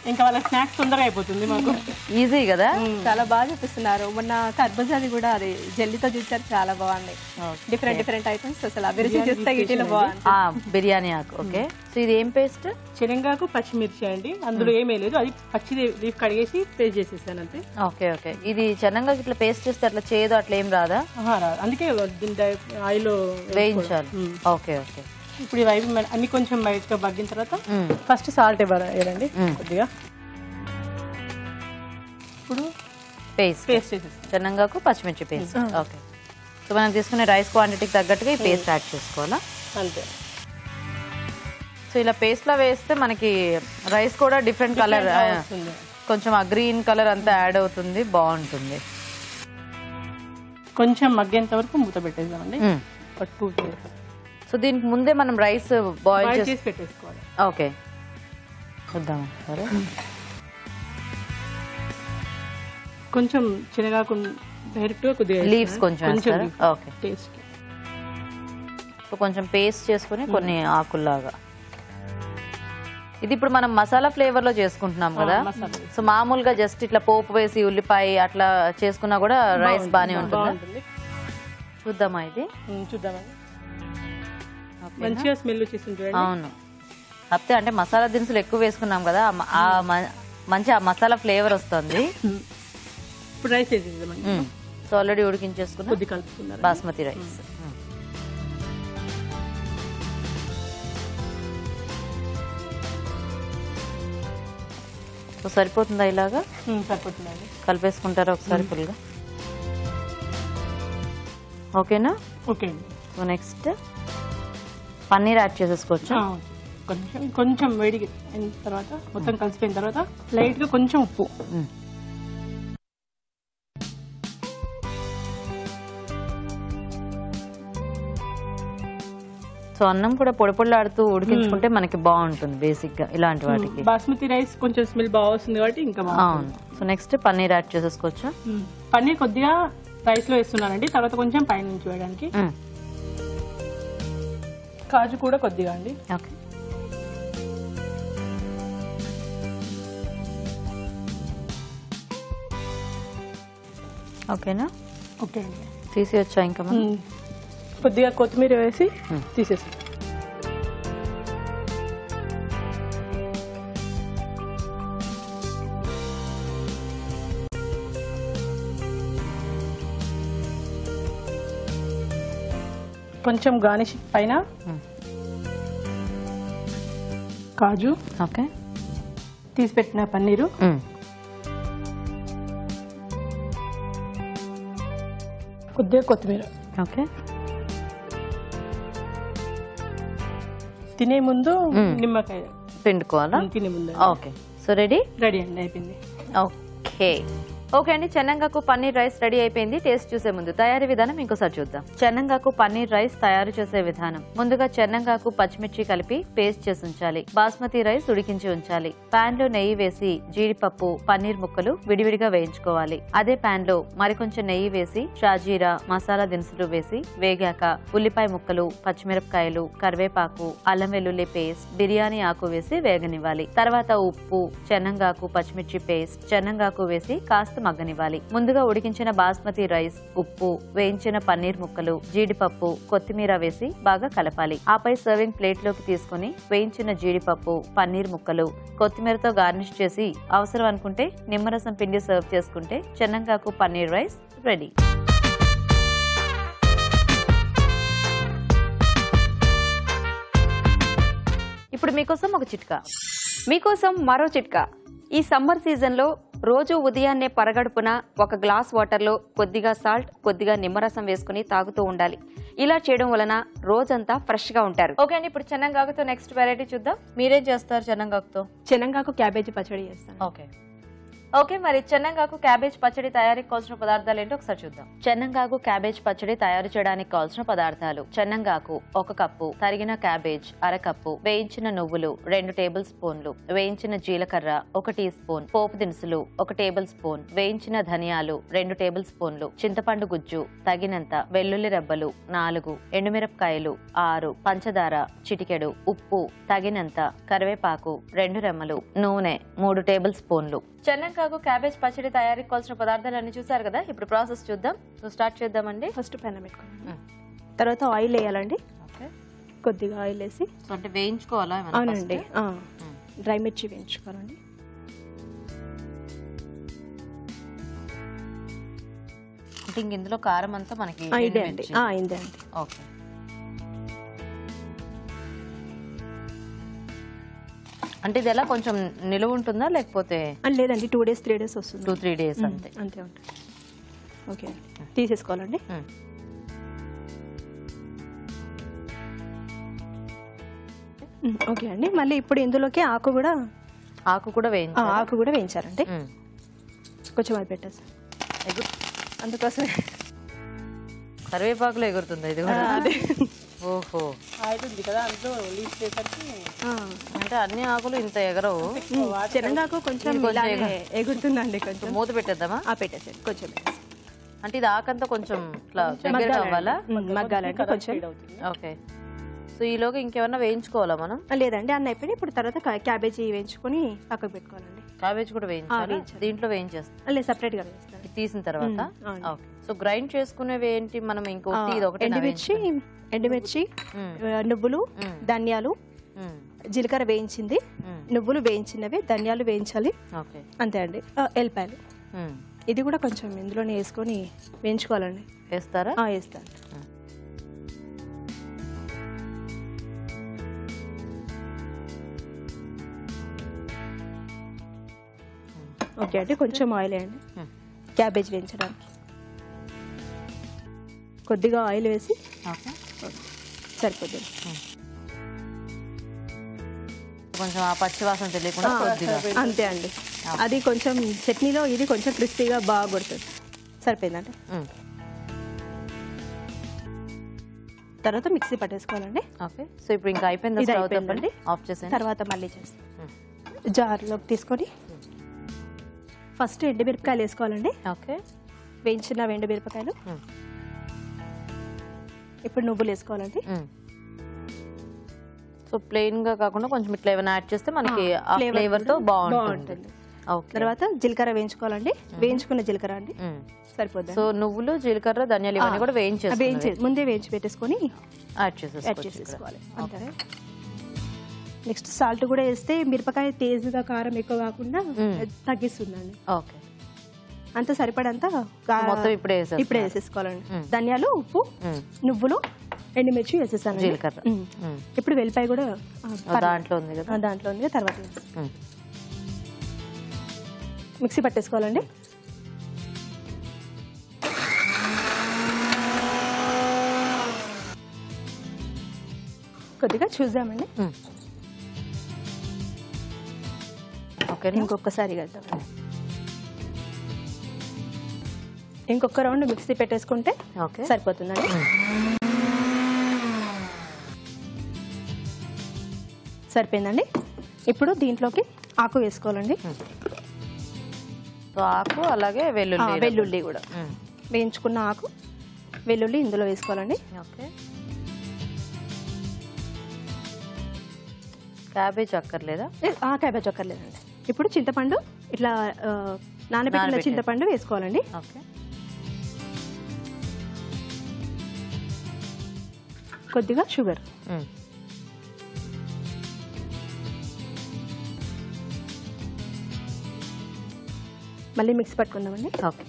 ఇంకా వాళ్ళ స్నాక్స్ తొందరగా అయిపోతుంది మాకు. ఈజీ కదా. చాలా బాగా చూపిస్తున్నారు. మొన్న కర్బూజాది కూడా అది జెల్లీతో చూసారు, చాలా బాగుంది. డిఫరెంట్ ఐటమ్స్ అసలు అభిరుచి చూస్తే ఈటీలో బాగుంది. బిర్యానీ ఆకు. ఓకే, సో ఇది ఏం పేస్ట్? శనగకు పచ్చిమిర్చి అండి, అందులో ఏమీ లేదు, అది పచ్చి లీఫ్ కడిగేసి పేస్ట్ చేసేసాను అంతే. ఓకే ఓకే, ఇది చెన్నంగాకు ఇట్లా పేస్ట్ చేస్తే అట్లా చేయదు అట్లా ఏం రాదా? అందుకే ఆయిల్ వేయించాలి. ఓకే ఓకే, ఇప్పుడు ఇవి అన్ని కొంచెం బయటగా బగ్గిన తర్వాత ఫస్ట్ సాల్ట్ వేయాలండి కొద్దిగా. ఇప్పుడు పేస్ట్ చేసేస్తాం, చెన్నంగాకు పచ్చిమిర్చి పేస్ట్. ఓకే, సో మనం తీసుకునే రైస్ క్వాంటిటీకి తగ్గట్టుగా ఈ పేస్ట్ యాడ్ చేసుకోవాలా? అంతే. సో ఇలా పేస్ట్ లా వేస్తే మనకి రైస్ కూడా డిఫరెంట్ కలర్, కొంచెం ఆ గ్రీన్ కలర్ అంతా యాడ్ అవుతుంది, బాగుంటుంది. కొంచెం మగ్గేంత వరకు మూత పెట్టేద్దామండి. సో దీనికి ముందే మనం రైస్ బాయిల్ చేసి పెట్టేసుకోవాలి. ఓకే, చూద్దాం సరే. కొంచెం చిన్నగాకు డైరెక్ట్ కొద్దిగా లీవ్స్ కొంచెం ఓకే. టేస్ట్ సో కొంచెం పేస్ట్ చేసుకుని కొన్ని ఆకుల్లాగా. ఇది ఇప్పుడు మనం మసాలా ఫ్లేవర్ లో చేసుకుంటున్నాం కదా. సో మామూలుగా జస్ట్ ఇట్లా పోపు వేసి ఉల్లిపాయ అట్లా చేసుకున్నా కూడా రైస్ బానే ఉంటుంది. చూద్దామా ఇది? చూద్దామండి. మంచిగా స్మెల్ వచ్చేసింది. అవును, కాకపోతే అంటే మసాలా దినుసులు ఎక్కువ వేసుకున్నాం కదా, మంచి ఆ మసాలా ఫ్లేవర్ వస్తుంది. ఇప్పుడు రైస్ వేసేద్దామండి. సో ఆల్రెడీ ఉడికించేసుకున్నా కొద్ది కలుపుకున్నారు బాస్మతి రైస్. సో సరిపోతుందా ఇలాగా? సరిపోతుందండి. కలిపేసుకుంటారా ఒకసారి ఫుల్గా? ఓకేనా? ఓకే అండి. సో నెక్స్ట్ పన్నీర్ యాడ్ చేసేసుకోవచ్చు. కొంచెం వేడికి అయిన తర్వాత మొత్తం కలిసిపోయిన తర్వాత లైట్ గా కొంచెం ఉప్పు. సో అన్నం కూడా పొడి పొడిలాడుతూ ఉడికించుకుంటే మనకి బాగుంటుంది బేసిక్ గా ఇలాంటి వాటికి. బాస్మతి రైస్ కొంచెం స్మెల్ బాగా వస్తుంది కాబట్టి ఇంకా బాగుంటుంది. అవును. సో నెక్స్ట్ పన్నీర్ యాడ్ చేసేసుకోవచ్చు. పన్నీర్ కొద్దిగా రైస్ లో వేస్తున్నానండి, తర్వాత కొంచెం పైన నుంచి వేయడానికి. కాజు కూడా కొద్దిగా అండి. ఓకే. ఓకేనా? ఓకే అండి. తీసేయచ్చా ఇంకా మనం? కొద్దిగా కొత్తిమీర వేసి తీసేసి కొంచెం గార్నిష్ పైన కాజు, ఓకే, తీసి పెట్టిన పన్నీరు, కొద్దిగా కొత్తిమీర. ఓకే. తినే ముందు నిమ్మకాయ పిండుకోవాలా? తినే ముందు. ఓకే. సో రెడీ అండి, అయిపోయింది. ఓకే. ఓకే అండి, చెన్నంగాకు పన్నీర్ రైస్ రెడీ అయిపోయింది. టేస్ట్ చూసే ముందు తయారీ విధానం ఇంకోసారి చూద్దాం. చెన్నంగాకు పన్నీర్ రైస్ తయారు చేసే విధానం: ముందుగా చెన్నంగాకు పచ్చిమిర్చి కలిపి పేస్ట్ చేసి ఉంచాలి. బాస్మతి రైస్ ఉడికించి ఉంచాలి. పాన్ లో నెయ్యి వేసి జీడిపప్పు, పన్నీర్ ముక్కలు విడివిడిగా వేయించుకోవాలి. అదే పాన్ లో మరికొంచెం నెయ్యి వేసి షాజీరా, మసాలా దినుసులు వేసి వేగాక ఉల్లిపాయ ముక్కలు, పచ్చిమిరపకాయలు, కరివేపాకు, అల్లం వెల్లుల్లి పేస్ట్, బిర్యానీ ఆకు వేసి వేగనివ్వాలి. తర్వాత ఉప్పు, చెన్నంగాకు పచ్చిమిర్చి పేస్ట్, చెన్నంగాకు వేసి కాస్త మగ్గనివ్వాలి. ముందుగా ఉడికించిన బాస్మతి రైస్, ఉప్పు, వేయించిన పన్నీర్ ముక్కలు, జీడిపప్పు, కొత్తిమీర వేసి బాగా కలపాలి. ఆపై సర్వింగ్ ప్లేట్ లోకి తీసుకుని వేయించిన జీడిపప్పు, పన్నీర్ ముక్కలు, కొత్తిమీరతో గార్నిష్ చేసి అవసరం అనుకుంటే నిమ్మరసం పిండి సర్వ్ చేసుకుంటే చెన్నంగాకు పన్నీర్ రైస్ రెడీ. ఇప్పుడు మీకోసం ఒక చిట్కా. మీకోసం మరో చిట్కా. ఈ సమ్మర్ సీజన్లో రోజు ఉదయాన్నే పరగడుపున ఒక గ్లాస్ వాటర్లో కొద్దిగా సాల్ట్, కొద్దిగా నిమ్మరసం వేసుకుని తాగుతూ ఉండాలి. ఇలా చేయడం వలన రోజంతా ఫ్రెష్ గా ఉంటారు. ఓకే అండి, ఇప్పుడు చెన్నంగాకుతో నెక్స్ట్ వెరైటీ చూద్దాం. మీరేం చేస్తారు చెన్నంగాకుతో? చెన్నంగాకు క్యాబేజీ పచ్చడి చేస్తాను. ఓకే. ఓకే, మరి చెన్నంగాకు క్యాబేజ్ పచ్చడి తయారీకి కావాల్సిన పదార్థాలు ఏంటో ఒకసారి చూద్దాం. చెన్నంగాకు క్యాబేజ్ పచ్చడి తయారు చేయడానికి కావాల్సిన పదార్థాలు: చెన్నంగాకు 1 కప్పు, తరిగిన క్యాబేజ్ 1/2 కప్పు, వేయించిన నువ్వులు 2 టేబుల్ స్పూన్లు, వేయించిన జీలకర్ర 1 టీ స్పూన్, పోపు దినుసులు 1 టేబుల్ స్పూన్, వేయించిన ధనియాలు 2 టేబుల్ స్పూన్లు, చింతపండు గుజ్జు తగినంత, వెల్లుల్లి రెబ్బలు 4, ఎండుమిరపకాయలు 6, పంచదార చిటికెడు, ఉప్పు తగినంత, కరివేపాకు 2 రెమ్మలు, నూనె 3 టేబుల్ స్పూన్లు. చెన్నంగాకు క్యాబేజ్ పచ్చడి తయారీకి కావాల్సిన పదార్థాలు అన్ని చూసారు కదా. ఇప్పుడు ప్రాసెస్ చూద్దాం. సో స్టార్ట్ చేద్దామండి. ఫస్ట్ పెనం పెట్టుకోండి, తర్వాత ఆయిల్ వేయాలండి. కొద్దిగా ఆయిల్ వేసి అంటే వేయించుకోవాలా? అవునండి, డ్రై మిర్చి వేయించుకోవాలండి. అంటే ఇందులో కారం అంతా మనకి ఇదే అండి. ఓకే. అంటే ఇది ఎలా కొంచెం నిలువ ఉంటుందా లేకపోతే? లేదండి, 2 days 3 days వస్తుంది. 2-3 days అంతే. అంతే ఉంటుంది. ఓకే, తీసేసుకోవాలండి. ఓకే అండి, మళ్ళీ ఇప్పుడు ఇందులోకి ఆకు కూడా వేయించాలండి. కొంచెం అది పెట్టేసి అందుకోసమే కరివేపాకులో ఎగురుతుంది ఇది కూడా. ఓహో, ఆయిల్ ఉంది కదా అందులో లీవ్ చేసరికి అంటే అన్ని ఆకులు ఇంత ఎగరవు. శనగాకు కొంచెం ఇలానే ఎగురుతుందండి. కొంచెం మూత పెట్టేద్దామా? పెట్టేసేది కొంచెం అంటే ఇది ఆకంతా కొంచెం ఇట్లా దగ్గరగా అవ్వాలా? మగ్గాలంటే కొంచెం. ఓకే. సో ఈలోగా ఇంకేమన్నా వేయించుకోవాలా మనం? లేదండి, అన్న అయిపోయి ఇప్పుడు తర్వాత క్యాబేజీ వేయించుకొని పక్కకు పెట్టుకోవాలండి. క్యాబేజ్ కూడా వేయించాలి, దీంట్లో వేయించేస్తాం. లేదు, సపరేట్ గా వేస్తాను ఇది తీసిన తర్వాత. ఓకే. సో గ్రైండ్ చేసుకునేవి ఏంటి మనం? ఇంకోటి ఇది ఒకటి ఎండుమిర్చి, నువ్వులు, ధనియాలు, జీలకర్ర వేయించింది, నువ్వులు వేయించినవి, ధనియాలు వేయించాలి. ఓకే. అంతే అండి. ఎల్లిపాయలు ఇది కూడా కొంచెం ఇందులోనే వేసుకొని వేయించుకోవాలండి. వేస్తారా? వేస్తాను. ఓకే అండి, కొంచెం ఆయిల్ వేయండి క్యాబేజ్ వేయించడానికి. కొద్దిగా ఆయిల్ వేసి సరిపోతుంది. కొంచెం ఆ పచ్చి వాసన తెలియకుండా కొద్దిగా. అంతే అండి. అది కొంచెం చట్నీలో ఇది కొంచెం క్రిస్పీగా బాగా కొడుతుంది. సరిపోయిందండి. తర్వాత మిక్సీ పట్టేసుకోవాలండి. ఓకే. సో ఇప్పుడు ఇంకా అయిపోయింది, ఇది అయిపోయిందండి. ఆఫ్ చేసేయండి. తర్వాత మళ్ళీ చేస్తాం. జార్లోకి తీసుకొని ఫస్ట్ ఎండుమిరపకాయలు వేసుకోవాలండి. ఓకే. వేయించిన ఎండుమిరపకాయలు. ఇప్పుడు నువ్వులు వేసుకోవాలండి. సో ప్లెయిన్ గా కాకుండా కొంచెం ఇట్లా ఏమైనా యాడ్ చేస్తే మనకి ఆ ఫ్లేవర్ తో బాగుంటుంది. తర్వాత జీలకర్ర వేయించుకోవాలండి. వేయించుకున్న జీలకర్ర అండి సరిపోద్ది. సో నువ్వులు, జీలకర్ర, ధనియాలు ఇవన్నీ కూడా ముందే వేయించి పెట్టేసుకొని యాడ్ చేసేసుకోవాలి. అంతే. నెక్స్ట్ సాల్ట్ కూడా వేస్తే మిరపకాయ తేజుగా కారం ఎక్కువ కాకుండా తగ్గిస్తుందండి. ఓకే. అంత సరిపడంత మొత్తం ఇప్పుడే వేసేసుకోవాలండి. ధనియాలు, ఉప్పు, నువ్వులు, ఎండుమిర్చి వేసేసాను. జీలకర్ర. ఇప్పుడు వెల్లిపాయ కూడా దాంట్లో ఉంది కదా. దాంట్లో ఉంది. తర్వాత మిక్సీ పట్టేసుకోవాలండి. కొద్దిగా చూద్దామండి. ఇంకొకసారి కలుద్దాం. ఇంకొక రౌండ్ మిక్సీ పెట్టేసుకుంటే సరిపోతుందండి. సరిపోయిందండి. ఇప్పుడు ఆకు వేసుకోవాలండి. ఆకు అలాగే వెల్లుల్లి కూడా వేయించుకున్న ఆకు, వెల్లుల్లి ఇందులో వేసుకోవాలండి. ఓకే. క్యాబేజ్ అక్కర్లేదా? క్యాబేజ్ అక్కర్లేదండి. ఇప్పుడు చింతపండు ఇట్లా నానబెట్టిన చింతపండు వేసుకోవాలండి. ఓకే. కొద్దిగా షుగర్. మళ్ళీ మిక్స్ పట్టుకుందామండి. ఓకే.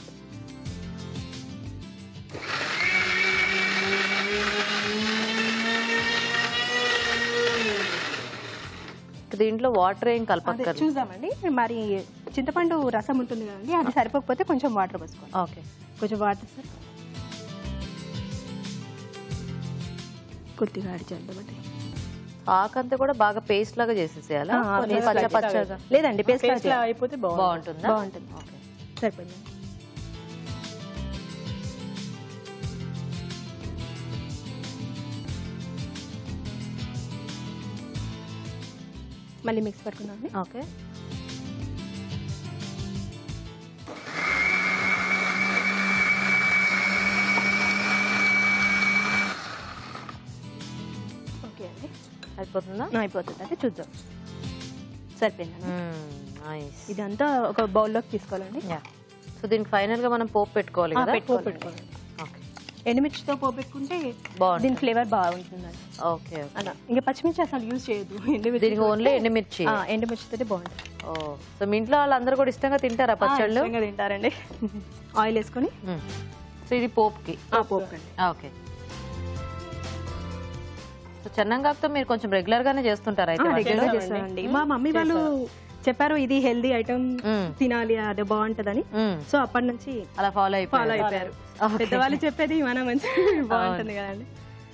దీంట్లో వాటర్ ఏం కలపక్కర్లేదు. చూద్దామండి. మరి చింతపండు రసం ఉంటుంది కదండి, అది సరిపోకపోతే కొంచెం వాటర్ పోసుకోవాలి. ఓకే. కొంచెం వాటర్ సార్ కొద్దిగా యాడ్ చేద్దామండి. ఆకంతా కూడా బాగా పేస్ట్ లాగా చేసేసేయాలా? పచ్చగా లేదండి, పేస్ట్ అయిపోతే బాగుంటుంది. ఓకే, సరిపోయింది. మళ్ళీ మిక్స్ పట్టుకుందాం. ఓకే. ఓకే అండి, అయిపోతుందా? అయిపోతుంది. అంటే చూద్దాం. సరిపోయిందండి. ఇదంతా ఒక బౌల్లోకి తీసుకోవాలండి. సో దీనికి ఫైనల్ గా మనం పోపు పెట్టుకోవాలి కదా? పెట్టుకోవాలి. ఎండుమిర్చితో పోపు పెట్టుకుంటే దీని ఫ్లేవర్ బాగుంటుందండి. ఓకే. అలా ఇంకా పచ్చిమిర్చి అసలు యూజ్ చేయదు. దీనికి ఓన్లీ ఎండుమిర్చి. ఎండుమిర్చితో బాగుంటుంది. సో మీ ఇంట్లో వాళ్ళందరూ కూడా ఇష్టంగా తింటారా పచ్చళ్ళు? తింటారండి. ఆయిల్ వేసుకొని. సో ఇది పోపుకి. ఓకే. సో చెన్నంగాకుతో మీరు కొంచెం రెగ్యులర్ గానే చేస్తుంటారా? అయితే రెగ్యులర్ చేస్తానండి. మా మమ్మీ వాళ్ళు చెప్పారు ఇది హెల్దీ ఐటమ్, తినాలి, అది బాగుంటదని. సో అప్పటి నుంచి అలా ఫాలో అయిపోయారు. పెద్దవాళ్ళు చెప్పేది మనం మంచిగా బాగుంటుంది కదండి.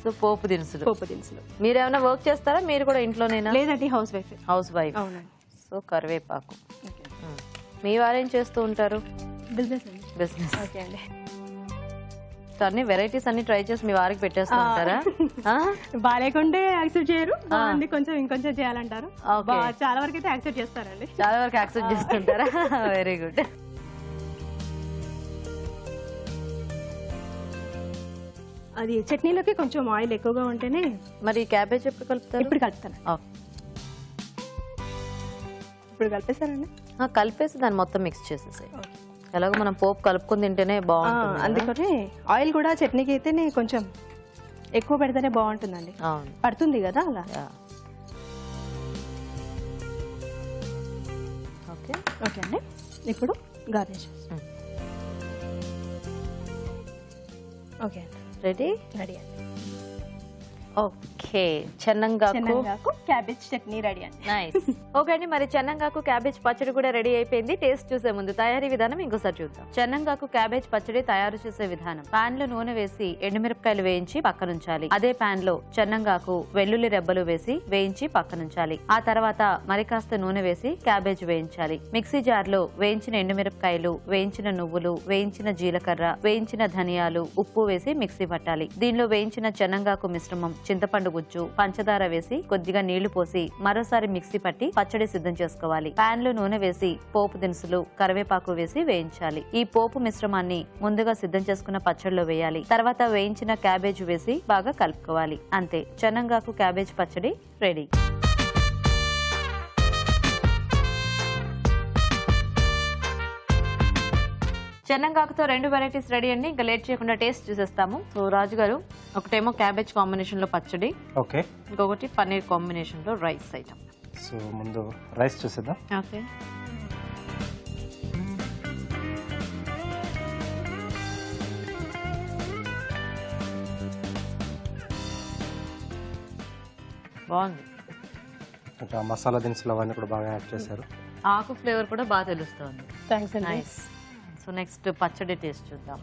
సో పోపు దినుసులు మీరేమైనా వర్క్ చేస్తారా? మీరు కూడా ఇంట్లోనేనా? లేదండి, హౌస్ వైఫ్. అవునండి. సో కరివేపాకు. మీ వారు ఏం చేస్తూ ఉంటారు? బిజినెస్. ఓకే అండి. అన్ని వెరైటీస్ అన్ని ట్రై చేసి మీ వారికి పెట్టేస్తూ ఉంటారా? బాగాలేకుంటే యాక్సెప్ట్ చేయరు, బాగుంది కొంచెం ఇంకొంచెం చేయాలంటారు. చాలా వరకు అయితే యాక్సెప్ట్ చేస్తారండి. చాలా వరకు యాక్సెప్ట్ చేస్తుంటారా? Very good. అది చట్నీలోకి కొంచెం ఆయిల్ ఎక్కువగా ఉంటేనే. మరి క్యాబేజ్ ఎప్పుడు కలుపుతారు? ఇప్పుడు కలుపుతాను. ఇప్పుడు కలిపేస్తారండి. కలిపేసి దాన్ని మొత్తం మిక్స్ చేసేసాయి. ఎలాగో మనం పోపు కలుపుకొని తింటేనే బాగుంటుంది. అందుకని ఆయిల్ కూడా చట్నీకి అయితేనే కొంచెం ఎక్కువ పెడితేనే బాగుంటుందండి. పడుతుంది కదా అలా. ఓకే ఓకే అండి. ఇప్పుడు గార్నిష్. ఓకే అండి. రెడీ రెడీ అండి. ఓకే, చెన్నంగాకు క్యాబేజ్ చట్నీ రెడీ అండి. నైస్. ఓకే అండి, మరి చెన్నంగాకు క్యాబేజ్ పచ్చడి కూడా రెడీ అయిపోయింది. టేస్ట్ చూసే ముందు తయారీ విధానం ఇంకోసారి చూద్దాం. చెన్నంగాకు క్యాబేజ్ పచ్చడి తయారు చేసే విధానం: పాన్ లో నూనె వేసి ఎండుమిరపకాయలు వేయించి పక్కనుంచాలి. అదే పాన్ లో చెన్నంగాకు, వెల్లుల్లి రెబ్బలు వేసి వేయించి పక్కనుంచాలి. ఆ తర్వాత మరి కాస్త నూనె వేసి క్యాబేజ్ వేయించాలి. మిక్సీ జార్ లో వేయించిన ఎండుమిరపకాయలు, వేయించిన నువ్వులు, వేయించిన జీలకర్ర, వేయించిన ధనియాలు, ఉప్పు వేసి మిక్సీ పట్టాలి. దీనిలో వేయించిన చెన్నంగాకు మిశ్రమం, చింతపండు గుజ్జు, పంచదార వేసి కొద్దిగా నీళ్లు పోసి మరోసారి మిక్సీ పట్టి పచ్చడి సిద్ధం చేసుకోవాలి. పాన్ లో నూనె వేసి పోపు దినుసులు, కరివేపాకు వేసి వేయించాలి. ఈ పోపు మిశ్రమాన్ని ముందుగా సిద్ధం చేసుకున్న పచ్చడిలో వేయాలి. తర్వాత వేయించిన క్యాబేజ్ వేసి బాగా కలుపుకోవాలి. అంతే, చెన్నంగాకు క్యాబేజ్ పచ్చడి రెడీ. చెన్నంగాకుతో 2 వెరైటీస్ రెడీ అండి. ఇంకా లేట్ చేయకుండా టేస్ట్ చూసేస్తాము. సో రాజు గారు, ఒకటేమో క్యాబేజ్ కాంబినేషన్ లో పచ్చడి, ఓకే, ఇంకొకటి పన్నీర్ కాంబినేషన్ లో రైస్ ఐటమ్. సో ముందు రైస్ చూసేద్దాం. ఓకే, బాగుంది. ఇంకా మసాలా దినుసులు అవన్నీ కూడా బాగా యాడ్ చేశారు. ఆకు ఫ్లేవర్ కూడా బాగా తెలుస్తుంది. థ్యాంక్స్ అండి. నైస్. సో నెక్స్ట్ పచ్చడి టేస్ట్ చూద్దాం.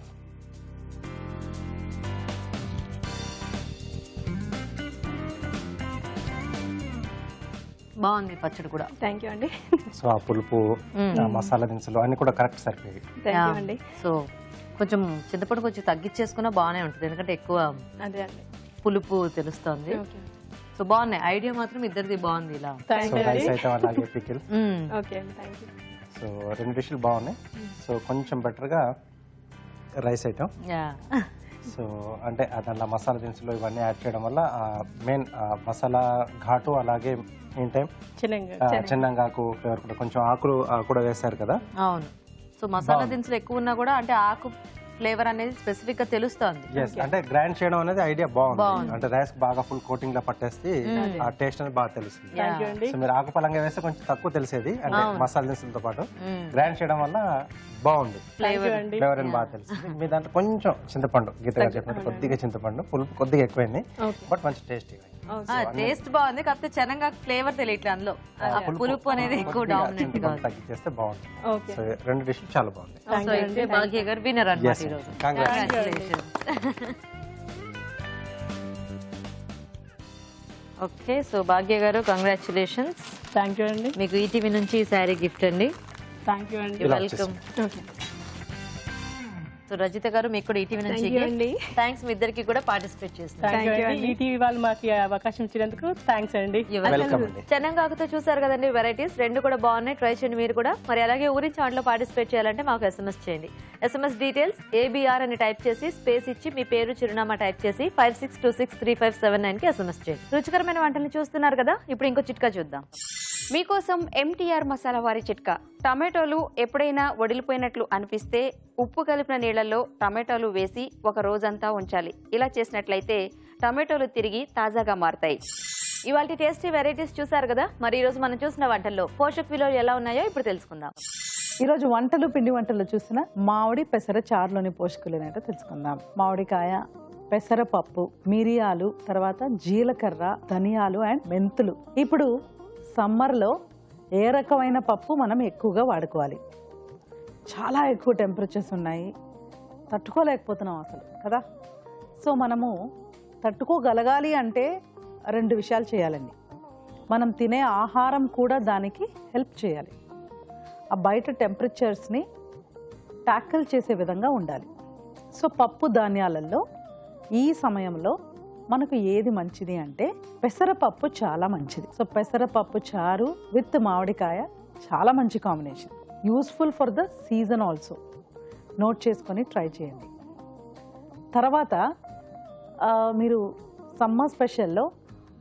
బాగుంది పచ్చడి కూడా. థ్యాంక్ యూ అండి. సో ఆ పులుపు, ఆ మసాలా దినుసులు అన్ని కూడా కరెక్ట్ సరిపోయి. థ్యాంక్ యూ అండి. సో కొంచెం చింతపండు కొంచెం తగ్గించేసుకున్నా బాగానే ఉంటుంది, ఎందుకంటే ఎక్కువ అదే అండి పులుపు తెలుస్తుంది. సో బాగున్నాయి, ఐడియా మాత్రం ఇద్దరిది బాగుంది. ఇలా సో రైస్ ఐటమ్ అలాగే పికిల్. ఓకే అండి, థ్యాంక్ యూ. సో 2 డిష్లు బాగున్నాయి. సో కొంచెం బెటర్గా రైస్ ఐటమ్. సో అంటే దాంట్లో మసాలా దినుసులు ఇవన్నీ యాడ్ చేయడం వల్ల మెయిన్ మసాలా ఘాటు, అలాగే మెయిన్ టైం చెన్నంగాకు ఫ్లేవర్ కూడా, కొంచెం ఆకులు కూడా వేశారు కదా. అవును. సో మసాలా దినుసులు ఎక్కువ ఉన్నా కూడా అంటే ఆకు ఫ్లేవర్ అనేది స్పెసిఫిక్ గా తెలుస్తుంది. అంటే గ్రైండ్ చేయడం అనేది ఐడియా బాగుంది. అంటే రైస్ బాగా ఫుల్ కోటింగ్ లా పట్టేసి ఆ టేస్ట్ అనేది బాగా తెలుస్తుంది. సో మీరు ఆకుపలంగా వేస్తే కొంచెం తక్కువ తెలిసేది, అంటే మసాలా దినుసులతో పాటు గ్రైండ్ చేయడం వల్ల బాగుంది, ఫ్లేవర్ అని బాగా తెలుస్తుంది. మీ దాంట్లో కొంచెం చింతపండు, గీతగా చెప్పినట్టు కొద్దిగా చింతపండు పులుపు కొద్దిగా ఎక్కువైంది, బట్ మంచి టేస్ట్. టేస్ట్ బాగుంది, కాకపోతే చెన్నంగాకు ఫ్లేవర్ తెలియట్లేదు అందులో. పులుపు అనేది ఎక్కువ డామినెంట్ గా తగ్గిస్తే బాగుంటుంది. సో 2 డిష్లు చాలా బాగుంది. సో అయితే భాగ్య గారు విన్నర్ అన్నమాట ఈరోజు. ఓకే, సో భాగ్య గారు కంగ్రాచులేషన్స్. థ్యాంక్ యూ అండి. మీకు ఈటీవీ నుంచి ఈ శారీ గిఫ్ట్ అండి. థ్యాంక్ యూ అండి. వెల్కమ్. సో రజిత గారు, మీకు కూడా ఈటీవీ నుంచి థ్యాంక్స్. మీ ఇద్దరికి కూడా పార్టిసిపేట్ చేస్తున్నారు. ఈటీవీ వాళ్ళు మాకు అవకాశం ఇచ్చినందుకు థ్యాంక్స్ అండి. చెన్నంగాకుతో చూసారు కదండి వెరైటీస్, 2 కూడా బాగున్నాయి, ట్రై చేయండి మీరు కూడా. మరి అలాగే ఊరి చాట్లో పార్టిసిపేట్ చేయాలంటే మాకు SMS చేయండి. SMS డీటెయిల్స్ ABR అని టైప్ చేసి స్పేస్ ఇచ్చి మీ పేరు, చిరునామా టైప్ చేసి 56263579 కి SMS చేయండి. రుచికరమైన వంటల్ని చూస్తున్నారు కదా, ఇప్పుడు ఇంకో చిట్కా చూద్దాం. మీకోసం MTR మసాలా వారి చిట్కా. టమాటోలు ఎప్పుడైనా వడిలిపోయినట్లు అనిపిస్తే ఉప్పు కలిపిన నీళ్లలో టమాటోలు వేసి 1 రోజంతా ఉంచాలి. ఇలా చేసినట్లయితే టమాటోలు తిరిగి తాజాగా మారతాయి. ఇవాళ టేస్టీ వెరైటీస్ చూసారు కదా, మరి ఈ రోజు మనం చూసిన వంటల్లో పోషక విలువలు ఎలా ఉన్నాయో ఇప్పుడు తెలుసుకుందాం. ఈ రోజు వంటలు, పిండి వంటలు చూసిన మామిడి పెసర చారులోని పోషకులు ఏంటో తెలుసుకుందాం. మామిడికాయ, పెసరపప్పు, మిరియాలు, తర్వాత జీలకర్ర, ధనియాలు అండ్ మెంతులు. ఇప్పుడు సమ్మర్లో ఏ రకమైన పప్పు మనం ఎక్కువగా వాడుకోవాలి? చాలా ఎక్కువ టెంపరేచర్స్ ఉన్నాయి, తట్టుకోలేకపోతున్నాం అసలు కదా. సో మనము తట్టుకోగలగాలి అంటే 2 విషయాలు చేయాలండి. మనం తినే ఆహారం కూడా దానికి హెల్ప్ చేయాలి. ఆ బయట టెంపరేచర్స్ని ట్యాకిల్ చేసే విధంగా ఉండాలి. సో పప్పు ధాన్యాలలో ఈ సమయంలో మనకు ఏది మంచిది అంటే పెసరపప్పు చాలా మంచిది. సో పెసరపప్పు చారు విత్ మామిడికాయ చాలా మంచి combination. Useful for the season also. Note చేసుకొని ట్రై చేయండి. తర్వాత మీరు సమ్మర్ స్పెషల్లో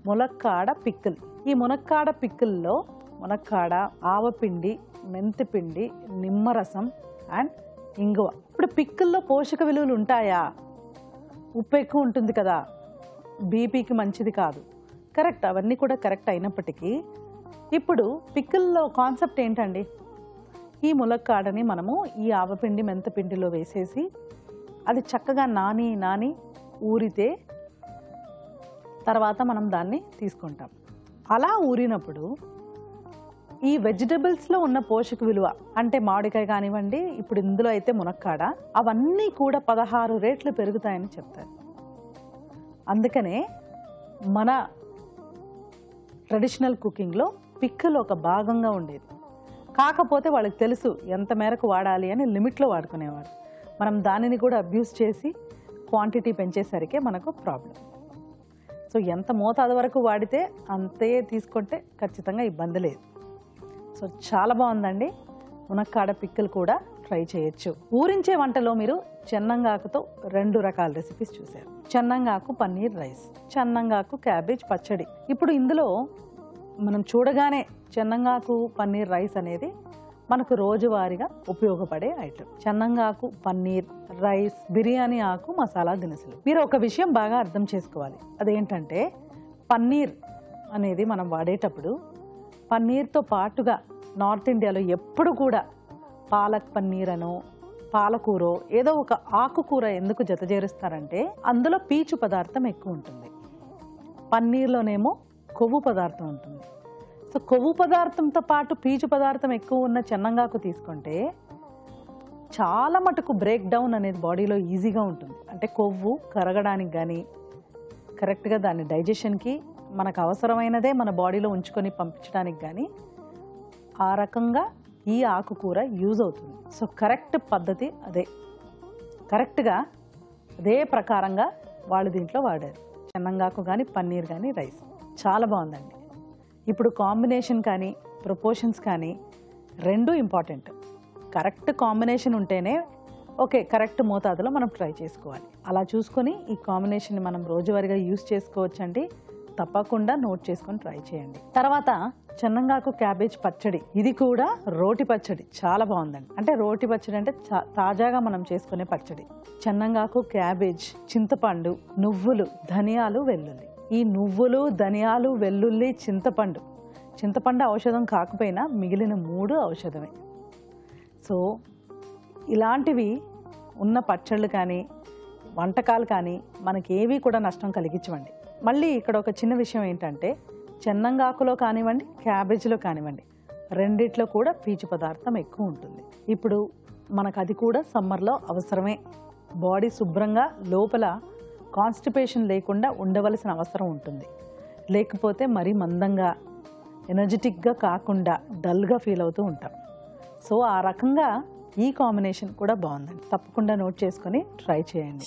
ములక్కాడ పిక్కల్. ఈ మునక్కాడ పిక్కల్లో మునక్కాడ, ఆవపిండి, మెంతిపిండి, నిమ్మరసం అండ్ ఇంగువ. ఇప్పుడు పిక్కల్లో పోషక విలువలు ఉంటాయా? ఉప్పు ఎక్కువ ఉంటుంది కదా, బీపీకి మంచిది కాదు. కరెక్ట్, అవన్నీ కూడా కరెక్ట్ అయినప్పటికీ ఇప్పుడు పిక్కల్లో కాన్సెప్ట్ ఏంటండి? ఈ ములక్కాడని మనము ఈ ఆవపిండి మెంతపిండిలో వేసేసి అది చక్కగా నాని ఊరితే తర్వాత మనం దాన్ని తీసుకుంటాం. అలా ఊరినప్పుడు ఈ వెజిటబుల్స్లో ఉన్న పోషక విలువ అంటే మామిడికాయ కానివ్వండి, ఇప్పుడు ఇందులో అయితే మునక్కాడ, అవన్నీ కూడా 16 రేట్లు పెరుగుతాయని చెప్తారు. అందుకనే మన ట్రెడిషనల్ కుకింగ్లో పిక్కలు ఒక భాగంగా ఉండేది. కాకపోతే వాళ్ళకి తెలుసు ఎంత మేరకు వాడాలి అని, లిమిట్లో వాడుకునేవారు. మనం దానిని కూడా అబ్యూస్ చేసి క్వాంటిటీ పెంచేసరికి మనకు ప్రాబ్లం. సో ఎంత మోతాదు వరకు వాడితే అంతే తీసుకుంటే ఖచ్చితంగా ఇబ్బంది లేదు. సో చాలా బాగుందండి. మునక్కాడ పిక్కలు కూడా ట్రై చేయొచ్చు. ఊరించే వంటలో మీరు చెన్నంగాకుతో 2 రకాల రెసిపీస్ చూశారు. చెన్నంగాకు పన్నీర్ రైస్, చెన్నంగాకు క్యాబేజ్ పచ్చడి. ఇప్పుడు ఇందులో మనం చూడగానే చెన్నంగాకు పన్నీర్ రైస్ అనేది మనకు రోజువారీగా ఉపయోగపడే ఐటెం. చెన్నంగాకు పన్నీర్ రైస్, బిర్యానీ ఆకు మసాలా దినుసులు. మీరు ఒక విషయం బాగా అర్థం చేసుకోవాలి. అదేంటంటే పన్నీర్ అనేది మనం వాడేటప్పుడు పన్నీర్తో పాటుగా నార్త్ ఇండియాలో ఎప్పుడు కూడా పాలక్ పన్నీర్ అనో పాలకూరో ఏదో ఒక ఆకుకూర ఎందుకు జతచేరుస్తారంటే అందులో పీచు పదార్థం ఎక్కువ ఉంటుంది. పన్నీర్లోనేమో కొవ్వు పదార్థం ఉంటుంది. సో కొవ్వు పదార్థంతో పాటు పీచు పదార్థం ఎక్కువ ఉన్న చెన్నంగాకు తీసుకుంటే చాలా మటుకు బ్రేక్ డౌన్ అనేది బాడీలో ఈజీగా ఉంటుంది. అంటే కొవ్వు కరగడానికి కానీ కరెక్ట్గా దాని డైజెషన్కి మనకు అవసరమైనదే మన బాడీలో ఉంచుకొని పంపించడానికి కానీ ఆ రకంగా ఈ ఆకుకూర యూజ్ అవుతుంది. సో కరెక్ట్ పద్ధతి అదే, కరెక్ట్గా అదే ప్రకారంగా వాళ్ళు దీంట్లో వాడారు. చెన్నంగాకు కానీ పన్నీర్ కానీ రైస్ చాలా బాగుందండి. ఇప్పుడు కాంబినేషన్ కానీ ప్రపోర్షన్స్ కానీ రెండూ ఇంపార్టెంట్. కరెక్ట్ కాంబినేషన్ ఉంటేనే ఓకే, కరెక్ట్ మోతాదులో మనం ట్రై చేసుకోవాలి. అలా చూసుకొని ఈ కాంబినేషన్ని మనం రోజువారీగా యూజ్ చేసుకోవచ్చండి. తప్పకుండా నోట్ చేసుకొని ట్రై చేయండి. తర్వాత చెన్నంగాకు క్యాబేజ్ పచ్చడి. ఇది కూడా రోటి పచ్చడి, చాలా బాగుందండి. అంటే రోటి పచ్చడి అంటే తాజాగా మనం చేసుకునే పచ్చడి. చెన్నంగాకు క్యాబేజ్, చింతపండు, నువ్వులు, ధనియాలు, వెల్లుల్లి. ఈ నువ్వులు, ధనియాలు, వెల్లుల్లి, చింతపండు ఔషధం కాకపోయినా మిగిలిన 3 ఔషధమే. సో ఇలాంటివి ఉన్న పచ్చళ్ళు కానీ వంటకాలు కానీ మనకేవి కూడా నష్టం కలిగించవండి. మళ్ళీ ఇక్కడ ఒక చిన్న విషయం ఏంటంటే చెన్నంగాకులో కానివ్వండి, క్యాబేజీలో కానివ్వండి, రెండిట్లో కూడా పీచు పదార్థం ఎక్కువ ఉంటుంది. ఇప్పుడు మనకు అది కూడా సమ్మర్లో అవసరమే. బాడీ శుభ్రంగా లోపల కాన్స్టిపేషన్ లేకుండా ఉండవలసిన అవసరం ఉంటుంది. లేకపోతే మరీ మందంగా ఎనర్జెటిక్గా కాకుండా డల్గా ఫీల్ అవుతూ ఉంటాం. సో ఆ రకంగా ఈ కాంబినేషన్ కూడా బాగుందండి. తప్పకుండా నోట్ చేసుకొని ట్రై చేయండి.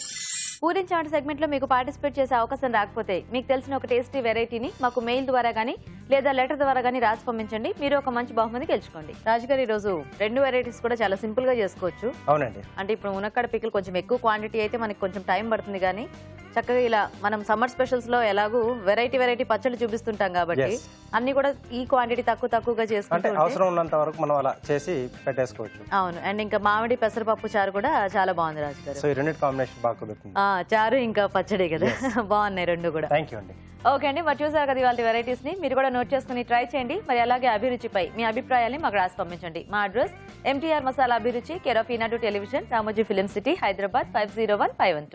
ఊరించాంటి సెగ్మెంట్లో మీకు పార్టిసిపేట్ చేసే అవకాశం రాకపోతే మీకు తెలిసిన ఒక టేస్టీ వెరైటీని మాకు మెయిల్ ద్వారా కానీ లేదా లెటర్ ద్వారా కానీ రాసి పంపించండి. మీరు ఒక మంచి బహుమతి గెలుచుకోండి. రాజుగారు ఈరోజు 2 వెరైటీస్ కూడా చాలా సింపుల్ గా చేసుకోవచ్చు. అవునండి. అంటే ఇప్పుడు మునక్కాడ పిక్కలు కొంచెం ఎక్కువ క్వాంటిటీ అయితే మనకి కొంచెం టైం పడుతుంది, కానీ చక్కగా ఇలా మనం సమ్మర్ స్పెషల్స్ లో ఎలాగూ వెరైటీ పచ్చళ్ళు చూపిస్తుంటాం కాబట్టి అన్ని కూడా ఈ క్వాంటిటీ తక్కువగా చేసుకుంటే అవసరం ఉన్నంత వరకు మనం అలా చేసి పెట్టేసుకోవచ్చు. అవును. అండ్ ఇంకా మామిడి పెసరపప్పు చారు కూడా చాలా బాగుంది రాజు గారు. సో ఈ రెండింటి కాంబినేషన్ బాగా కుదురుతుంది. చారు ఇంకా పచ్చడి కదా, బాగున్నాయి 2 కూడా. థ్యాంక్ యూ అండి. ఓకే అండి, మరి చూసారు కదా ఇవాళ వెరైటీస్ ని. మీరు కూడా నోట్ చేసుకుని ట్రై చేయండి. మరి అలాగే అభిరుచిపై మీ అభిప్రాయాన్ని మాకు రాసి పంపించండి. మా అడ్రస్ MTR మసాలా అభిరుచి, care of Eenadu television, Ramoji film city, Hyderabad 501512.